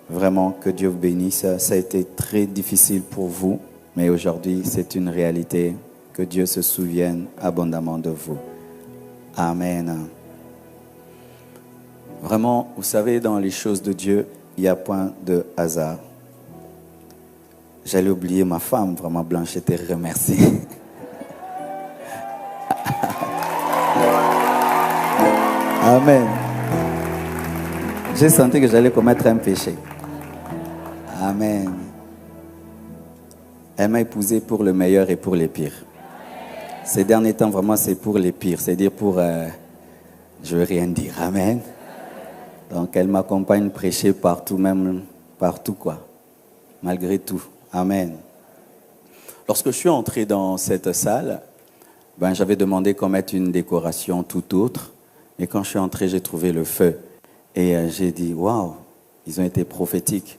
Vraiment, que Dieu vous bénisse. Ça a été très difficile pour vous, mais aujourd'hui, c'est une réalité. Que Dieu se souvienne abondamment de vous. Amen. Vraiment, vous savez, dans les choses de Dieu, il n'y a point de hasard. J'allais oublier ma femme, vraiment, Blanche, je te remercie. Amen. J'ai senti que j'allais commettre un péché. Amen. Elle m'a épousé pour le meilleur et pour les pires. Ces derniers temps, vraiment, c'est pour les pires. C'est-à-dire pour... je ne veux rien dire. Amen. Donc, elle m'accompagne prêcher partout, même partout, quoi. Malgré tout. Amen. Lorsque je suis entré dans cette salle, j'avais demandé qu'on mette une décoration tout autre. Et quand je suis entré, j'ai trouvé le feu. Et j'ai dit, waouh, ils ont été prophétiques.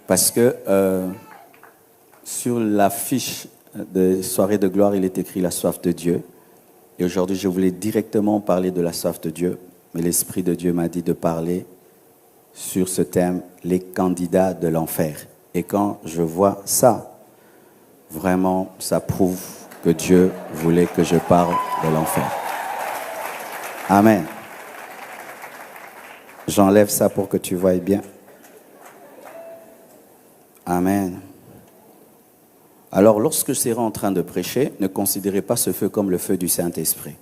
Parce que sur l'affiche de soirée de gloire, il est écrit la soif de Dieu. Et aujourd'hui, je voulais directement parler de la soif de Dieu. Mais l'Esprit de Dieu m'a dit de parler sur ce thème, les candidats de l'enfer. Et quand je vois ça, vraiment, ça prouve que Dieu voulait que je parle de l'enfer. Amen. J'enlève ça pour que tu voies bien. Amen. Alors, lorsque je serai en train de prêcher, ne considérez pas ce feu comme le feu du Saint-Esprit.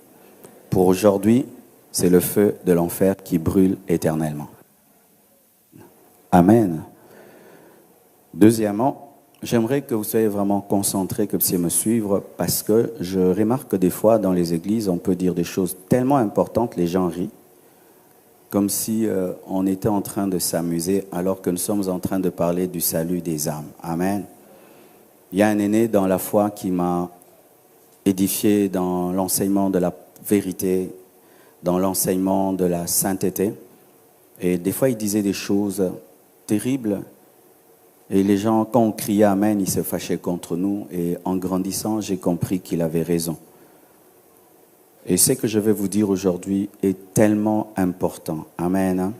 Pour aujourd'hui, c'est le feu de l'enfer qui brûle éternellement. Amen. Deuxièmement, j'aimerais que vous soyez vraiment concentrés, que vous puissiez me suivre, parce que je remarque que des fois, dans les églises, on peut dire des choses tellement importantes, les gens rient, comme si on était en train de s'amuser, alors que nous sommes en train de parler du salut des âmes. Amen. Il y a un aîné dans la foi qui m'a édifié dans l'enseignement de la vérité, dans l'enseignement de la sainteté. Et des fois, il disait des choses terribles. Et les gens, quand on criait Amen, ils se fâchaient contre nous. Et en grandissant, j'ai compris qu'il avait raison. Et ce que je vais vous dire aujourd'hui est tellement important. Amen.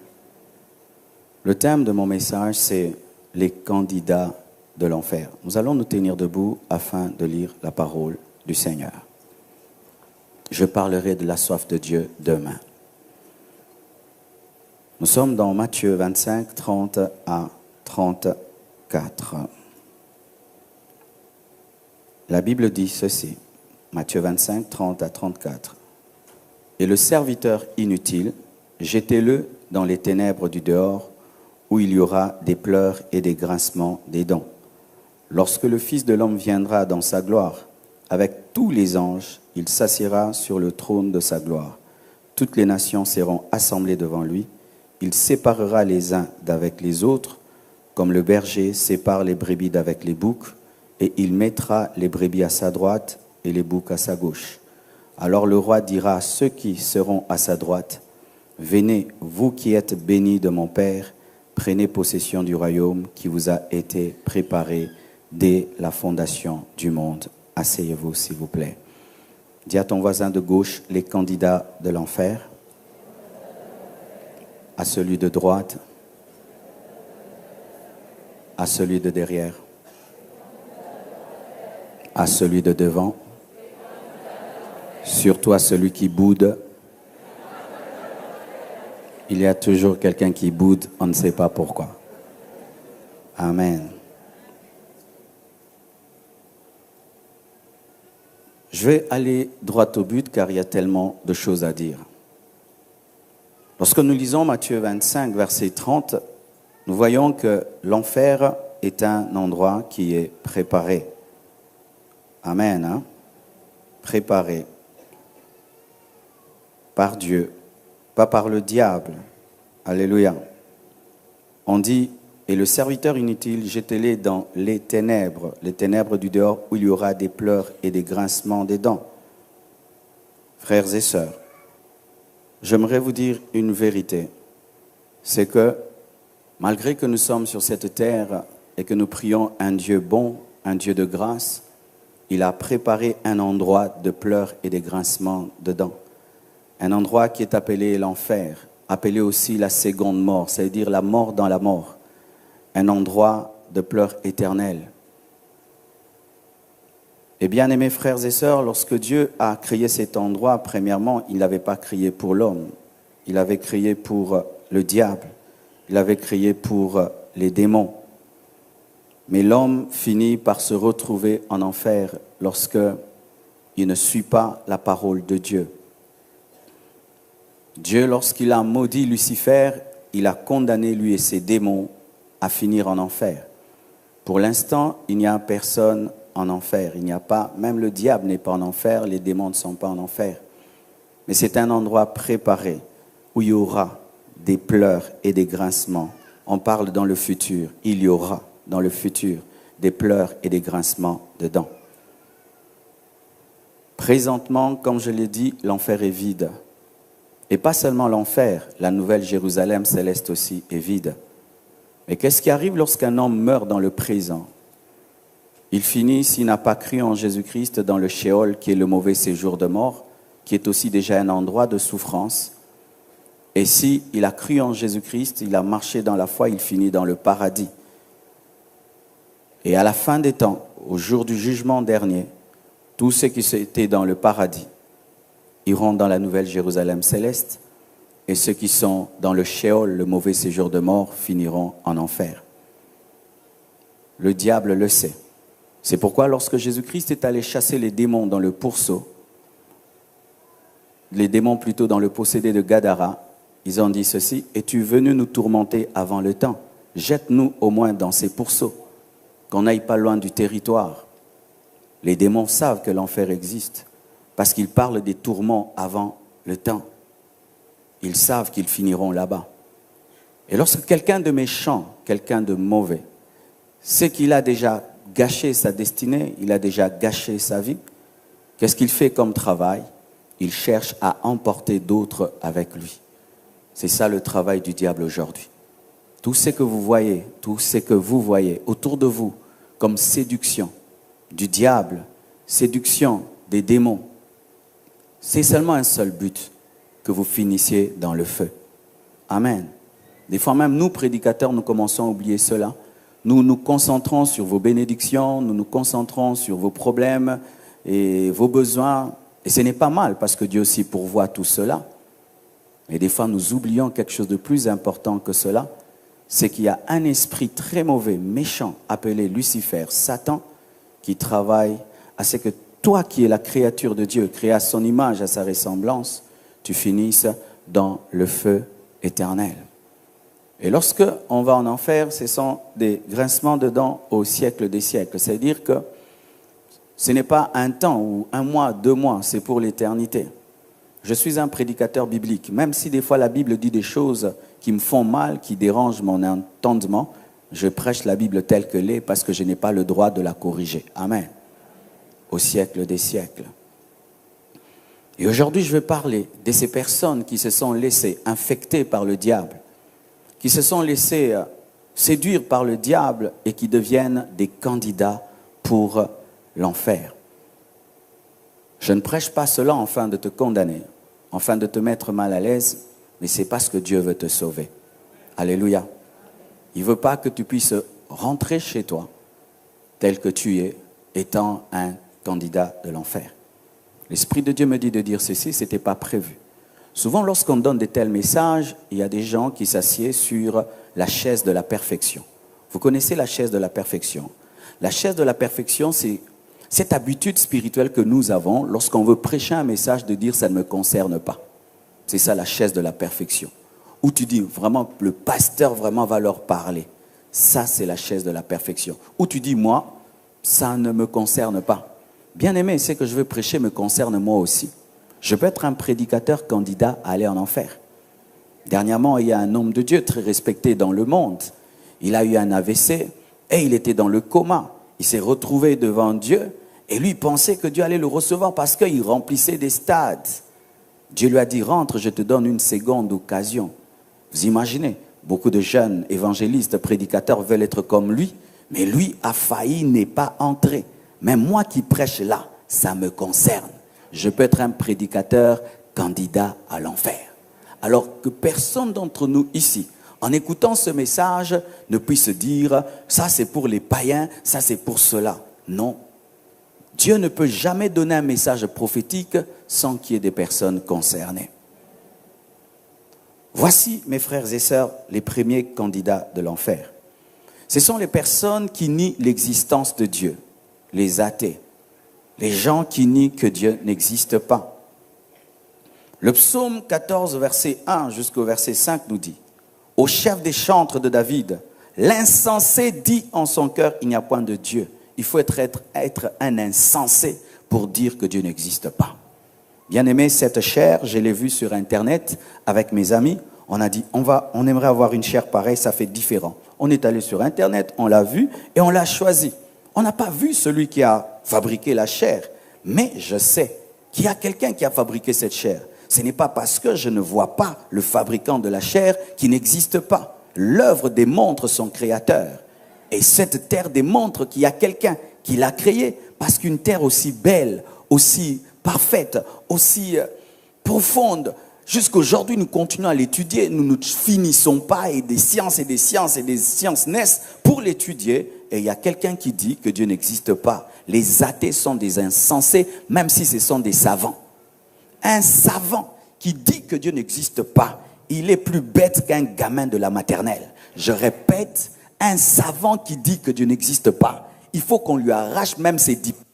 Le thème de mon message, c'est les candidats de l'enfer. Nous allons nous tenir debout afin de lire la parole du Seigneur. Je parlerai de la soif de Dieu demain. Nous sommes dans Matthieu 25, 30 à 34. La Bible dit ceci, Matthieu 25, 30 à 34. « Et le serviteur inutile, jetez-le dans les ténèbres du dehors, où il y aura des pleurs et des grincements des dents. Lorsque le Fils de l'homme viendra dans sa gloire, avec tous les anges, il s'assiera sur le trône de sa gloire. Toutes les nations seront assemblées devant lui. Il séparera les uns d'avec les autres, comme le berger sépare les brebis d'avec les boucs, et il mettra les brebis à sa droite et les boucs à sa gauche. Alors le roi dira à ceux qui seront à sa droite, « Venez, vous qui êtes bénis de mon Père, prenez possession du royaume qui vous a été préparé dès la fondation du monde. » Asseyez-vous, s'il vous plaît. Dis à ton voisin de gauche, les candidats de l'enfer, à celui de droite, à celui de derrière, à celui de devant, surtout à celui qui boude. Il y a toujours quelqu'un qui boude, on ne sait pas pourquoi. Amen. Je vais aller droit au but car il y a tellement de choses à dire. Lorsque nous lisons Matthieu 25, verset 30, nous voyons que l'enfer est un endroit qui est préparé. Amen. Hein? Préparé par Dieu, pas par le diable. Alléluia. On dit, et le serviteur inutile, jetez-les dans les ténèbres du dehors, où il y aura des pleurs et des grincements des dents. Frères et sœurs, j'aimerais vous dire une vérité. C'est que, malgré que nous sommes sur cette terre et que nous prions un Dieu bon, un Dieu de grâce, il a préparé un endroit de pleurs et de grincements de dents. Un endroit qui est appelé l'enfer, appelé aussi la seconde mort, c'est-à-dire la mort dans la mort. un endroit de pleurs éternels. Et bien aimés frères et sœurs, lorsque Dieu a créé cet endroit, premièrement, il n'avait pas créé pour l'homme. Il avait créé pour le diable. Il avait créé pour les démons. Mais l'homme finit par se retrouver en enfer lorsque il ne suit pas la parole de Dieu. Dieu, lorsqu'il a maudit Lucifer, il a condamné lui et ses démons à finir en enfer. Pour l'instant, il n'y a personne en enfer. Il n'y a pas, même le diable n'est pas en enfer, les démons ne sont pas en enfer. Mais c'est un endroit préparé où il y aura des pleurs et des grincements. On parle dans le futur. Il y aura dans le futur des pleurs et des grincements dedans. Présentement, comme je l'ai dit, l'enfer est vide. Et pas seulement l'enfer, la nouvelle Jérusalem céleste aussi est vide. Mais qu'est-ce qui arrive lorsqu'un homme meurt dans le présent? Il finit, s'il n'a pas cru en Jésus-Christ, dans le Sheol, qui est le mauvais séjour de mort, qui est aussi déjà un endroit de souffrance. Et s'il a cru en Jésus-Christ, il a marché dans la foi, il finit dans le paradis. Et à la fin des temps, au jour du jugement dernier, tous ceux qui étaient dans le paradis iront dans la nouvelle Jérusalem céleste, et ceux qui sont dans le Sheol, le mauvais séjour de mort, finiront en enfer. Le diable le sait. C'est pourquoi lorsque Jésus-Christ est allé chasser les démons dans le pourceau, les démons plutôt dans le possédé de Gadara, ils ont dit ceci: « Es-tu venu nous tourmenter avant le temps? Jette-nous au moins dans ces pourceaux, qu'on n'aille pas loin du territoire. » Les démons savent que l'enfer existe parce qu'ils parlent des tourments avant le temps. Ils savent qu'ils finiront là-bas. Et lorsque quelqu'un de méchant, quelqu'un de mauvais, sait qu'il a déjà gâché sa destinée, il a déjà gâché sa vie, qu'est-ce qu'il fait comme travail? Il cherche à emporter d'autres avec lui. C'est ça le travail du diable aujourd'hui. Tout ce que vous voyez, tout ce que vous voyez autour de vous comme séduction du diable, séduction des démons, c'est seulement un seul but, que vous finissiez dans le feu. Amen. Des fois même, nous, prédicateurs, nous commençons à oublier cela. Nous nous concentrons sur vos bénédictions, nous nous concentrons sur vos problèmes et vos besoins. Et ce n'est pas mal, parce que Dieu aussi pourvoit tout cela. Mais des fois, nous oublions quelque chose de plus important que cela. C'est qu'il y a un esprit très mauvais, méchant, appelé Lucifer, Satan, qui travaille à ce que toi qui es la créature de Dieu, créée à son image, à sa ressemblance, tu finisses dans le feu éternel. Et lorsque on va en enfer, ce sont des grincements de dents au siècle des siècles. C'est-à-dire que ce n'est pas un temps ou un mois, 2 mois, c'est pour l'éternité. Je suis un prédicateur biblique, même si des fois la Bible dit des choses qui me font mal, qui dérangent mon entendement, je prêche la Bible telle qu'elle est parce que je n'ai pas le droit de la corriger. Amen. Au siècle des siècles. Et aujourd'hui, je veux parler de ces personnes qui se sont laissées infecter par le diable, qui se sont laissées séduire par le diable et qui deviennent des candidats pour l'enfer. Je ne prêche pas cela afin de te condamner, afin de te mettre mal à l'aise, mais c'est parce que Dieu veut te sauver. Alléluia. Il ne veut pas que tu puisses rentrer chez toi tel que tu es, étant un candidat de l'enfer. L'Esprit de Dieu me dit de dire ceci, ce n'était pas prévu. Souvent, lorsqu'on donne de tels messages, il y a des gens qui s'assiedent sur la chaise de la perfection. Vous connaissez la chaise de la perfection? La chaise de la perfection, c'est cette habitude spirituelle que nous avons lorsqu'on veut prêcher un message de dire « ça ne me concerne pas ». C'est ça la chaise de la perfection. Où tu dis vraiment, le pasteur vraiment va leur parler. Ça, c'est la chaise de la perfection. Où tu dis, moi, ça ne me concerne pas. Bien aimé, ce que je veux prêcher me concerne moi aussi. Je peux être un prédicateur candidat à aller en enfer. Dernièrement, il y a un homme de Dieu très respecté dans le monde. Il a eu un AVC et il était dans le coma. Il s'est retrouvé devant Dieu et lui pensait que Dieu allait le recevoir parce qu'il remplissait des stades. Dieu lui a dit, rentre, je te donne une seconde occasion. Vous imaginez, beaucoup de jeunes évangélistes, prédicateurs veulent être comme lui, mais lui a failli n'est pas entrer. Même moi qui prêche là, ça me concerne. Je peux être un prédicateur candidat à l'enfer. Alors que personne d'entre nous ici, en écoutant ce message, ne puisse se dire, ça c'est pour les païens, ça c'est pour cela. Non. Dieu ne peut jamais donner un message prophétique sans qu'il y ait des personnes concernées. Voici, mes frères et sœurs, les premiers candidats de l'enfer. Ce sont les personnes qui nient l'existence de Dieu, les athées, les gens qui nient que Dieu n'existe pas. Le psaume 14, verset 1 jusqu'au verset 5 nous dit, « Au chef des chantres de David, l'insensé dit en son cœur, il n'y a point de Dieu. » Il faut être un insensé pour dire que Dieu n'existe pas. Bien aimé, cette chair, je l'ai vue sur Internet avec mes amis. On a dit, on aimerait avoir une chair pareille, ça fait différent. On est allé sur Internet, on l'a vu et on l'a choisi. On n'a pas vu celui qui a fabriqué la chair, mais je sais qu'il y a quelqu'un qui a fabriqué cette chair. Ce n'est pas parce que je ne vois pas le fabricant de la chair qui n'existe pas. L'œuvre démontre son créateur. Et cette terre démontre qu'il y a quelqu'un qui l'a créée. Parce qu'une terre aussi belle, aussi parfaite, aussi profonde, jusqu'aujourd'hui nous continuons à l'étudier. Nous ne finissons pas et des sciences et des sciences et des sciences naissent pour l'étudier. Et il y a quelqu'un qui dit que Dieu n'existe pas. Les athées sont des insensés, même si ce sont des savants. Un savant qui dit que Dieu n'existe pas, il est plus bête qu'un gamin de la maternelle. Je répète, un savant qui dit que Dieu n'existe pas, il faut qu'on lui arrache même ses diplômes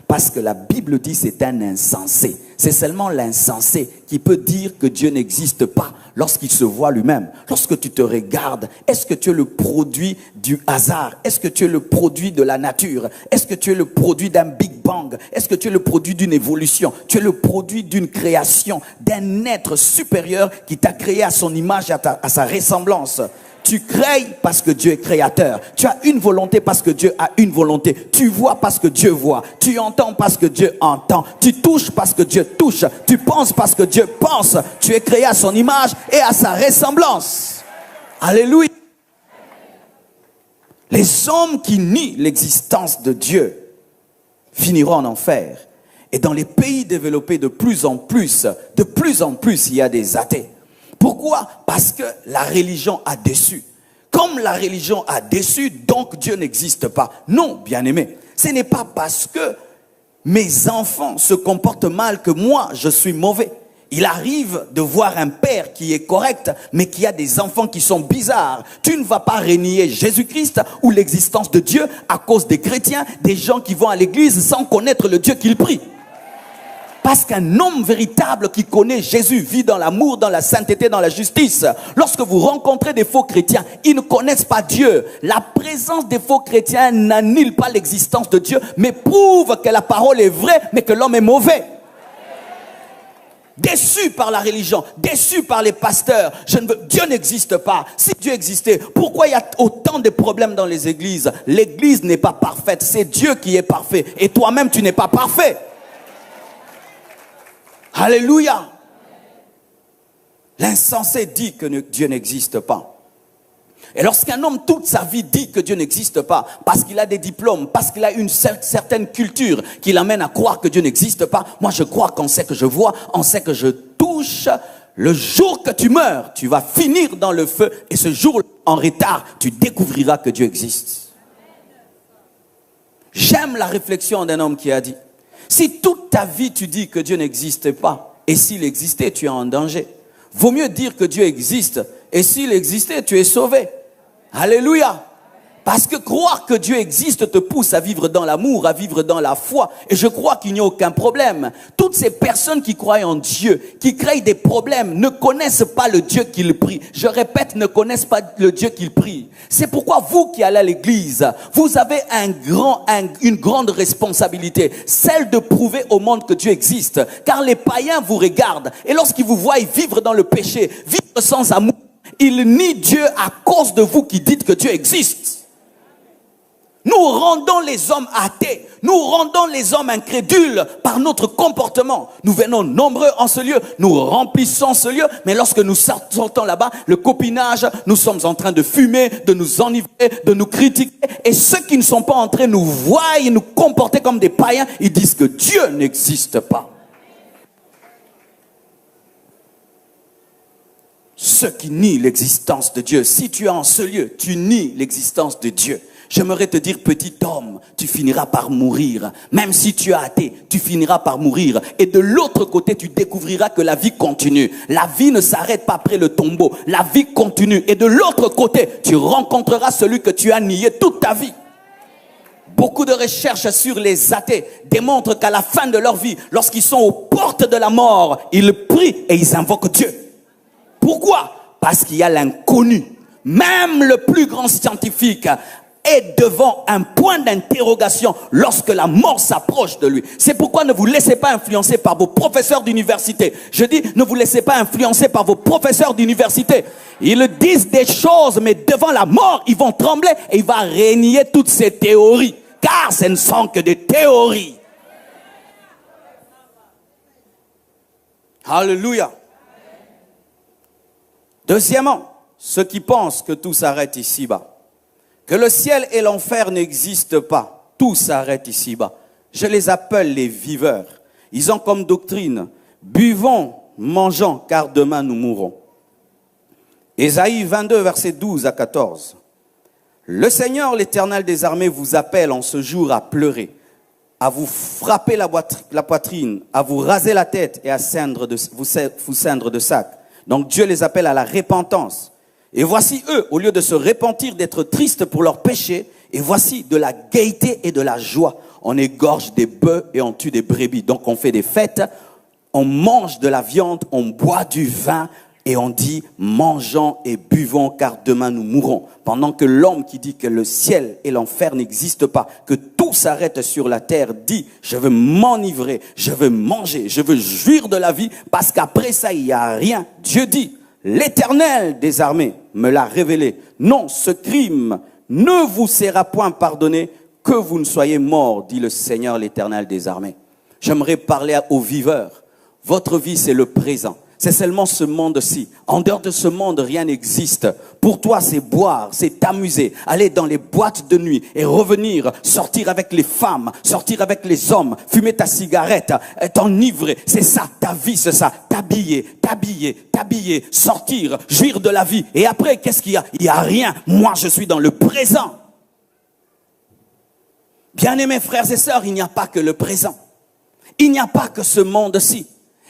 parce que la Bible dit que c'est un insensé. C'est seulement l'insensé qui peut dire que Dieu n'existe pas lorsqu'il se voit lui-même. Lorsque tu te regardes, est-ce que tu es le produit du hasard? Est-ce que tu es le produit de la nature? Est-ce que tu es le produit d'un Big Bang? Est-ce que tu es le produit d'une évolution? Tu es le produit d'une création, d'un être supérieur qui t'a créé à son image et à sa ressemblance. Tu crées parce que Dieu est créateur. Tu as une volonté parce que Dieu a une volonté. Tu vois parce que Dieu voit. Tu entends parce que Dieu entend. Tu touches parce que Dieu touche. Tu penses parce que Dieu pense. Tu es créé à son image et à sa ressemblance. Alléluia. Les hommes qui nient l'existence de Dieu finiront en enfer. Et dans les pays développés de plus en plus, il y a des athées. Pourquoi? Parce que la religion a déçu. Comme la religion a déçu, donc Dieu n'existe pas. Non, bien-aimé, ce n'est pas parce que mes enfants se comportent mal que moi, je suis mauvais. Il arrive de voir un père qui est correct, mais qui a des enfants qui sont bizarres. Tu ne vas pas renier Jésus-Christ ou l'existence de Dieu à cause des chrétiens, des gens qui vont à l'église sans connaître le Dieu qu'ils prient. Parce qu'un homme véritable qui connaît Jésus vit dans l'amour, dans la sainteté, dans la justice. Lorsque vous rencontrez des faux chrétiens, ils ne connaissent pas Dieu. La présence des faux chrétiens n'annule pas l'existence de Dieu, mais prouve que la parole est vraie, mais que l'homme est mauvais. Déçu par la religion, déçu par les pasteurs. Dieu n'existe pas. Si Dieu existait, pourquoi il y a autant de problèmes dans les églises? L'église n'est pas parfaite, c'est Dieu qui est parfait. Et toi-même, tu n'es pas parfait. Alléluia. L'insensé dit que Dieu n'existe pas. Et lorsqu'un homme toute sa vie dit que Dieu n'existe pas, parce qu'il a des diplômes, parce qu'il a une certaine culture qui l'amène à croire que Dieu n'existe pas, moi je crois qu'on sait que je vois, on sait que je touche. Le jour que tu meurs, tu vas finir dans le feu et ce jour en retard, tu découvriras que Dieu existe. J'aime la réflexion d'un homme qui a dit, si toute ta vie tu dis que Dieu n'existe pas, et s'il existait, tu es en danger. Vaut mieux dire que Dieu existe, et s'il existait, tu es sauvé. Alléluia. Parce que croire que Dieu existe te pousse à vivre dans l'amour, à vivre dans la foi. Et je crois qu'il n'y a aucun problème. Toutes ces personnes qui croient en Dieu, qui créent des problèmes, ne connaissent pas le Dieu qu'ils prient. Je répète, ne connaissent pas le Dieu qu'ils prient. C'est pourquoi vous qui allez à l'église, vous avez une grande responsabilité. Celle de prouver au monde que Dieu existe. Car les païens vous regardent. Et lorsqu'ils vous voient vivre dans le péché, vivre sans amour, ils nient Dieu à cause de vous qui dites que Dieu existe. Nous rendons les hommes athées, nous rendons les hommes incrédules par notre comportement. Nous venons nombreux en ce lieu, nous remplissons ce lieu, mais lorsque nous sortons là-bas, le copinage, nous sommes en train de fumer, de nous enivrer, de nous critiquer. Et ceux qui ne sont pas en train de nous voir et nous comporter comme des païens, ils disent que Dieu n'existe pas. ceux qui nient l'existence de Dieu. Si tu es en ce lieu, tu nies l'existence de Dieu. J'aimerais te dire, petit homme, tu finiras par mourir. Même si tu es athée, tu finiras par mourir. Et de l'autre côté, tu découvriras que la vie continue. La vie ne s'arrête pas après le tombeau. La vie continue. Et de l'autre côté, tu rencontreras celui que tu as nié toute ta vie. Beaucoup de recherches sur les athées démontrent qu'à la fin de leur vie, lorsqu'ils sont aux portes de la mort, ils prient et ils invoquent Dieu. Pourquoi? Parce qu'il y a l'inconnu. Même le plus grand scientifique est devant un point d'interrogation lorsque la mort s'approche de lui. C'est pourquoi ne vous laissez pas influencer par vos professeurs d'université. Je dis, ne vous laissez pas influencer par vos professeurs d'université. Ils disent des choses, mais devant la mort, ils vont trembler et il va régner toutes ces théories. Car ce ne sont que des théories. Alléluia. Deuxièmement, ceux qui pensent que tout s'arrête ici-bas. Que le ciel et l'enfer n'existent pas. Tout s'arrête ici-bas. Je les appelle les viveurs. Ils ont comme doctrine, buvons, mangeons, car demain nous mourrons. Ésaïe 22, versets 12 à 14. Le Seigneur, l'Éternel des armées, vous appelle en ce jour à pleurer, à vous frapper la poitrine, à vous raser la tête et à vous ceindre de sac. Donc Dieu les appelle à la repentance. Et voici eux, au lieu de se repentir, d'être tristes pour leurs péchés, et voici de la gaieté et de la joie. On égorge des bœufs et on tue des brebis. Donc on fait des fêtes, on mange de la viande, on boit du vin et on dit mangeons et buvons car demain nous mourrons. Pendant que l'homme qui dit que le ciel et l'enfer n'existent pas, que tout s'arrête sur la terre, dit je veux m'enivrer, je veux manger, je veux jouir de la vie parce qu'après ça il n'y a rien. Dieu dit l'Éternel des armées me l'a révélé. Non, ce crime ne vous sera point pardonné que vous ne soyez morts, dit le Seigneur l'Éternel des armées. J'aimerais parler aux viveurs. Votre vie, c'est le présent. C'est seulement ce monde-ci. En dehors de ce monde, rien n'existe. Pour toi, c'est boire, c'est t'amuser, aller dans les boîtes de nuit et revenir, sortir avec les femmes, sortir avec les hommes, fumer ta cigarette, t'enivrer. C'est ça, ta vie, c'est ça. T'habiller, sortir, jouir de la vie. Et après, qu'est-ce qu'il y a? Il n'y a rien. Moi, je suis dans le présent. Bien-aimés frères et sœurs, il n'y a pas que le présent. Il n'y a pas que ce monde-ci.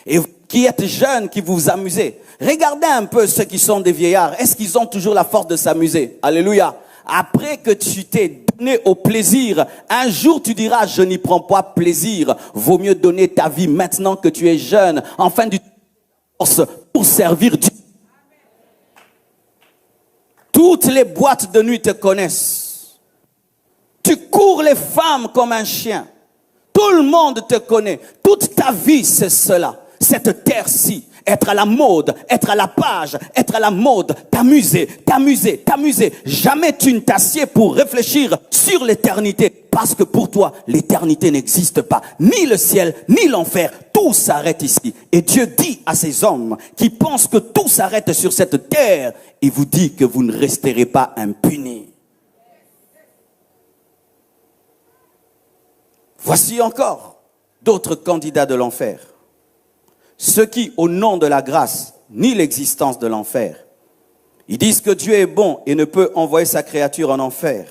Et vous qui êtes jeunes, qui vous amusez, regardez un peu ceux qui sont des vieillards. Est-ce qu'ils ont toujours la force de s'amuser? Alléluia. Après que tu t'es donné au plaisir, un jour tu diras, je n'y prends pas plaisir. Vaut mieux donner ta vie maintenant que tu es jeune, afin de pour servir Dieu. Toutes les boîtes de nuit te connaissent. Tu cours les femmes comme un chien. Tout le monde te connaît. Toute ta vie, c'est cela. Cette terre-ci, être à la mode, être à la page, être à la mode, t'amuser. Jamais tu ne t'assieds pour réfléchir sur l'éternité. Parce que pour toi, l'éternité n'existe pas. Ni le ciel, ni l'enfer. Tout s'arrête ici. Et Dieu dit à ces hommes qui pensent que tout s'arrête sur cette terre, il vous dit que vous ne resterez pas impunis. Voici encore d'autres candidats de l'enfer. Ceux qui, au nom de la grâce, nient l'existence de l'enfer. Ils disent que Dieu est bon et ne peut envoyer sa créature en enfer.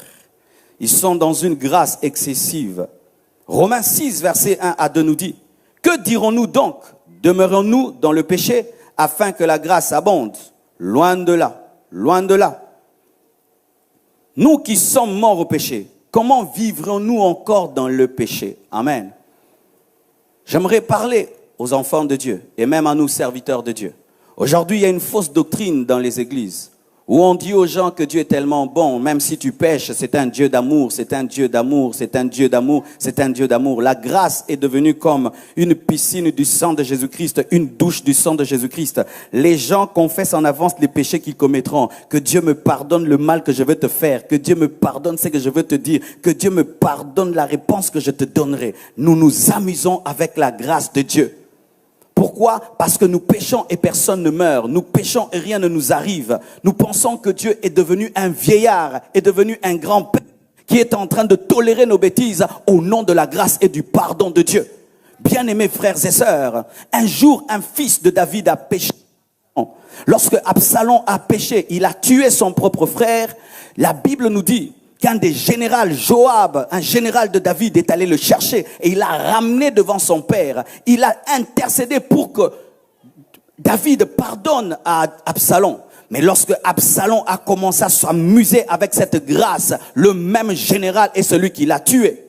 Ils sont dans une grâce excessive. Romains 6, verset 1 à 2 nous dit, que dirons-nous donc? Demeurons-nous dans le péché afin que la grâce abonde? Loin de là, loin de là. Nous qui sommes morts au péché, comment vivrons-nous encore dans le péché? Amen. J'aimerais parler aux enfants de Dieu et même à nous serviteurs de Dieu. Aujourd'hui, il y a une fausse doctrine dans les églises où on dit aux gens que Dieu est tellement bon, même si tu pèches, c'est un Dieu d'amour, c'est un Dieu d'amour, c'est un Dieu d'amour, c'est un Dieu d'amour. La grâce est devenue comme une piscine du sang de Jésus-Christ, une douche du sang de Jésus-Christ. Les gens confessent en avance les péchés qu'ils commettront, que Dieu me pardonne le mal que je vais te faire, que Dieu me pardonne ce que je veux te dire, que Dieu me pardonne la réponse que je te donnerai. Nous nous amusons avec la grâce de Dieu. Pourquoi? Parce que nous péchons et personne ne meurt. Nous péchons et rien ne nous arrive. Nous pensons que Dieu est devenu un vieillard, est devenu un grand-père qui est en train de tolérer nos bêtises au nom de la grâce et du pardon de Dieu. Bien-aimés frères et sœurs, un jour un fils de David a péché. Lorsque Absalom a péché, il a tué son propre frère. La Bible nous dit qu'un des généraux, Joab, un général de David, est allé le chercher et il l'a ramené devant son père. Il a intercédé pour que David pardonne à Absalom. Mais lorsque Absalom a commencé à s'amuser avec cette grâce, le même général est celui qui l'a tué.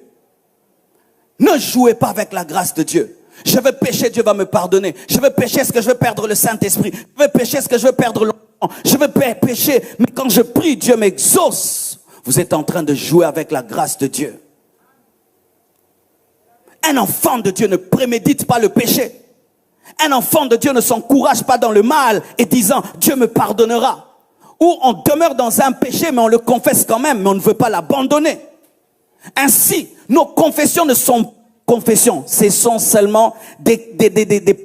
Ne jouez pas avec la grâce de Dieu. Je veux pécher, Dieu va me pardonner. Je veux pécher, est-ce que je veux perdre le Saint-Esprit? Je veux pécher, est-ce que je veux perdre l'enfant? Je veux pécher, mais quand je prie, Dieu m'exauce. Vous êtes en train de jouer avec la grâce de Dieu. Un enfant de Dieu ne prémédite pas le péché. Un enfant de Dieu ne s'encourage pas dans le mal et disant Dieu me pardonnera. Ou on demeure dans un péché mais on le confesse quand même, mais on ne veut pas l'abandonner. Ainsi, nos confessions ne sont pas confessions, ce sont seulement des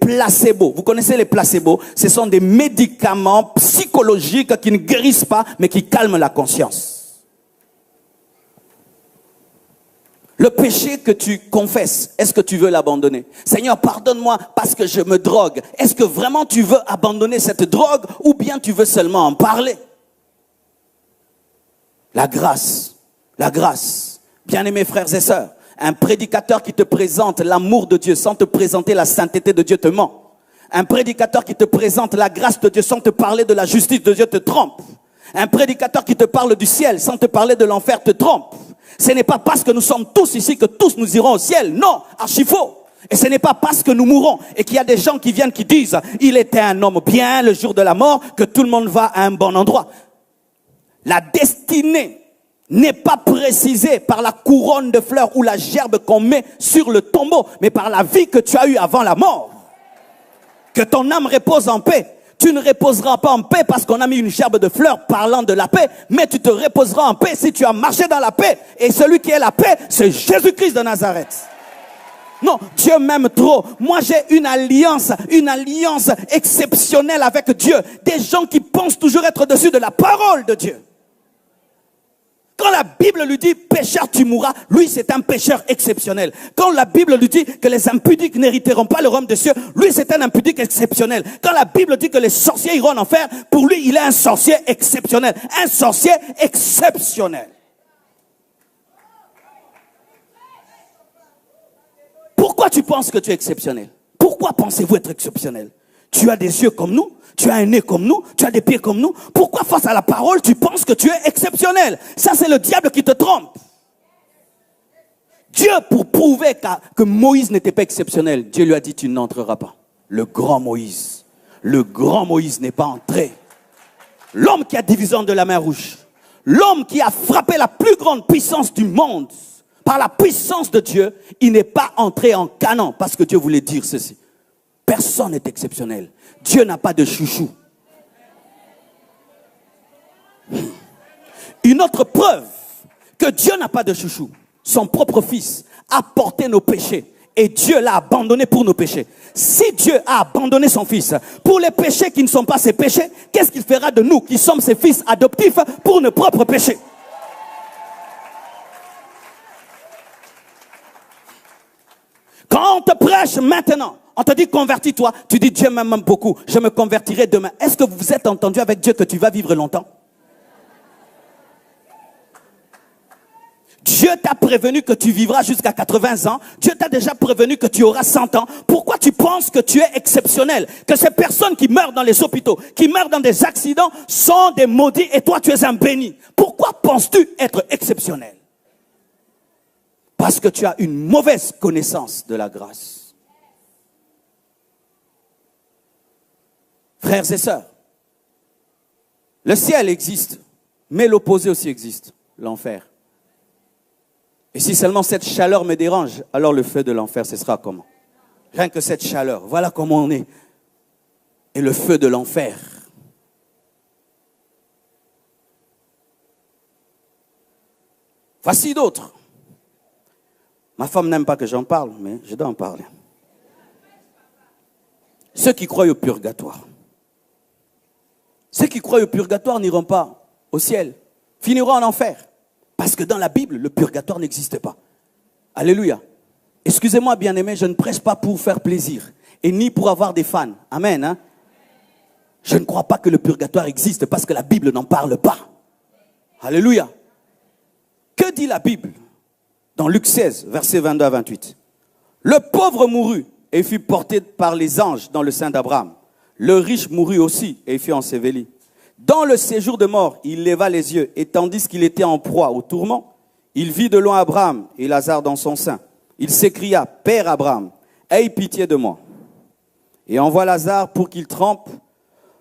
placebos. Vous connaissez les placebos? Ce sont des médicaments psychologiques qui ne guérissent pas mais qui calment la conscience. Le péché que tu confesses, est-ce que tu veux l'abandonner? Seigneur, pardonne-moi parce que je me drogue. Est-ce que vraiment tu veux abandonner cette drogue ou bien tu veux seulement en parler? La grâce. Bien-aimés frères et sœurs, un prédicateur qui te présente l'amour de Dieu sans te présenter la sainteté de Dieu te ment. Un prédicateur qui te présente la grâce de Dieu sans te parler de la justice de Dieu te trompe. Un prédicateur qui te parle du ciel sans te parler de l'enfer te trompe. Ce n'est pas parce que nous sommes tous ici que tous nous irons au ciel. Non, archi faux. Et ce n'est pas parce que nous mourrons et qu'il y a des gens qui viennent qui disent il était un homme bien le jour de la mort que tout le monde va à un bon endroit. La destinée n'est pas précisée par la couronne de fleurs ou la gerbe qu'on met sur le tombeau, mais par la vie que tu as eue avant la mort. Que ton âme repose en paix. Tu ne reposeras pas en paix parce qu'on a mis une gerbe de fleurs parlant de la paix, mais tu te reposeras en paix si tu as marché dans la paix. Et celui qui est la paix, c'est Jésus-Christ de Nazareth. Non, Dieu m'aime trop. Moi, j'ai une alliance exceptionnelle avec Dieu. Des gens qui pensent toujours être dessus de la parole de Dieu. Quand la Bible lui dit pécheur tu mourras, lui c'est un pécheur exceptionnel. Quand la Bible lui dit que les impudiques n'hériteront pas le royaume des cieux, lui c'est un impudique exceptionnel. Quand la Bible dit que les sorciers iront en enfer, pour lui il est un sorcier exceptionnel. Un sorcier exceptionnel. Pourquoi tu penses que tu es exceptionnel? Pourquoi pensez-vous être exceptionnel? Tu as des yeux comme nous, tu as un nez comme nous, tu as des pieds comme nous. Pourquoi face à la parole tu penses que tu es exceptionnel? Ça c'est le diable qui te trompe. Dieu, pour prouver que Moïse n'était pas exceptionnel, Dieu lui a dit tu n'entreras pas. Le grand Moïse n'est pas entré. L'homme qui a divisé de la mer Rouge, l'homme qui a frappé la plus grande puissance du monde, par la puissance de Dieu, il n'est pas entré en Canaan parce que Dieu voulait dire ceci. Personne n'est exceptionnel. Dieu n'a pas de chouchou. Une autre preuve que Dieu n'a pas de chouchou. Son propre fils a porté nos péchés et Dieu l'a abandonné pour nos péchés. Si Dieu a abandonné son fils pour les péchés qui ne sont pas ses péchés, qu'est-ce qu'il fera de nous qui sommes ses fils adoptifs pour nos propres péchés? Quand on te prêche maintenant, on te dit convertis-toi, tu dis Dieu m'aime beaucoup, je me convertirai demain. Est-ce que vous vous êtes entendu avec Dieu que tu vas vivre longtemps? Dieu t'a prévenu que tu vivras jusqu'à 80 ans. Dieu t'a déjà prévenu que tu auras 100 ans. Pourquoi tu penses que tu es exceptionnel? Que ces personnes qui meurent dans les hôpitaux, qui meurent dans des accidents, sont des maudits et toi tu es un béni. Pourquoi penses-tu être exceptionnel? Parce que tu as une mauvaise connaissance de la grâce. Frères et sœurs, le ciel existe, mais l'opposé aussi existe, l'enfer. Et si seulement cette chaleur me dérange, alors le feu de l'enfer, ce sera comment? Rien que cette chaleur, voilà comment on est. Et le feu de l'enfer. Voici d'autres. Ma femme n'aime pas que j'en parle, mais je dois en parler. Ceux qui croient au purgatoire. Ceux qui croient au purgatoire n'iront pas au ciel, finiront en enfer. Parce que dans la Bible, le purgatoire n'existe pas. Alléluia. Excusez-moi, bien-aimés, je ne prêche pas pour faire plaisir. Et ni pour avoir des fans. Amen. Hein? Je ne crois pas que le purgatoire existe parce que la Bible n'en parle pas. Alléluia. Que dit la Bible dans Luc 16, versets 22 à 28? Le pauvre mourut et fut porté par les anges dans le sein d'Abraham. Le riche mourut aussi et fut enseveli. Dans le séjour de mort, il leva les yeux et tandis qu'il était en proie au tourment, il vit de loin Abraham et Lazare dans son sein. Il s'écria, « Père Abraham, aie pitié de moi. Et envoie Lazare pour qu'il trempe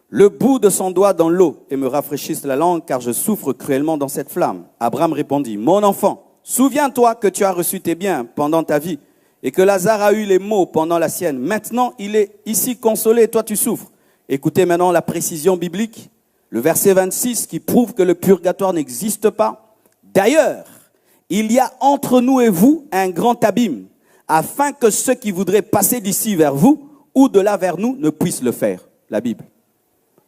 le bout de son doigt dans l'eau et me rafraîchisse la langue, car je souffre cruellement dans cette flamme. » Abraham répondit, « Mon enfant, souviens-toi que tu as reçu tes biens pendant ta vie et que Lazare a eu les maux pendant la sienne. Maintenant, il est ici consolé et toi tu souffres. » Écoutez maintenant la précision biblique, le verset 26 qui prouve que le purgatoire n'existe pas. « D'ailleurs, il y a entre nous et vous un grand abîme, afin que ceux qui voudraient passer d'ici vers vous ou de là vers nous ne puissent le faire. » La Bible.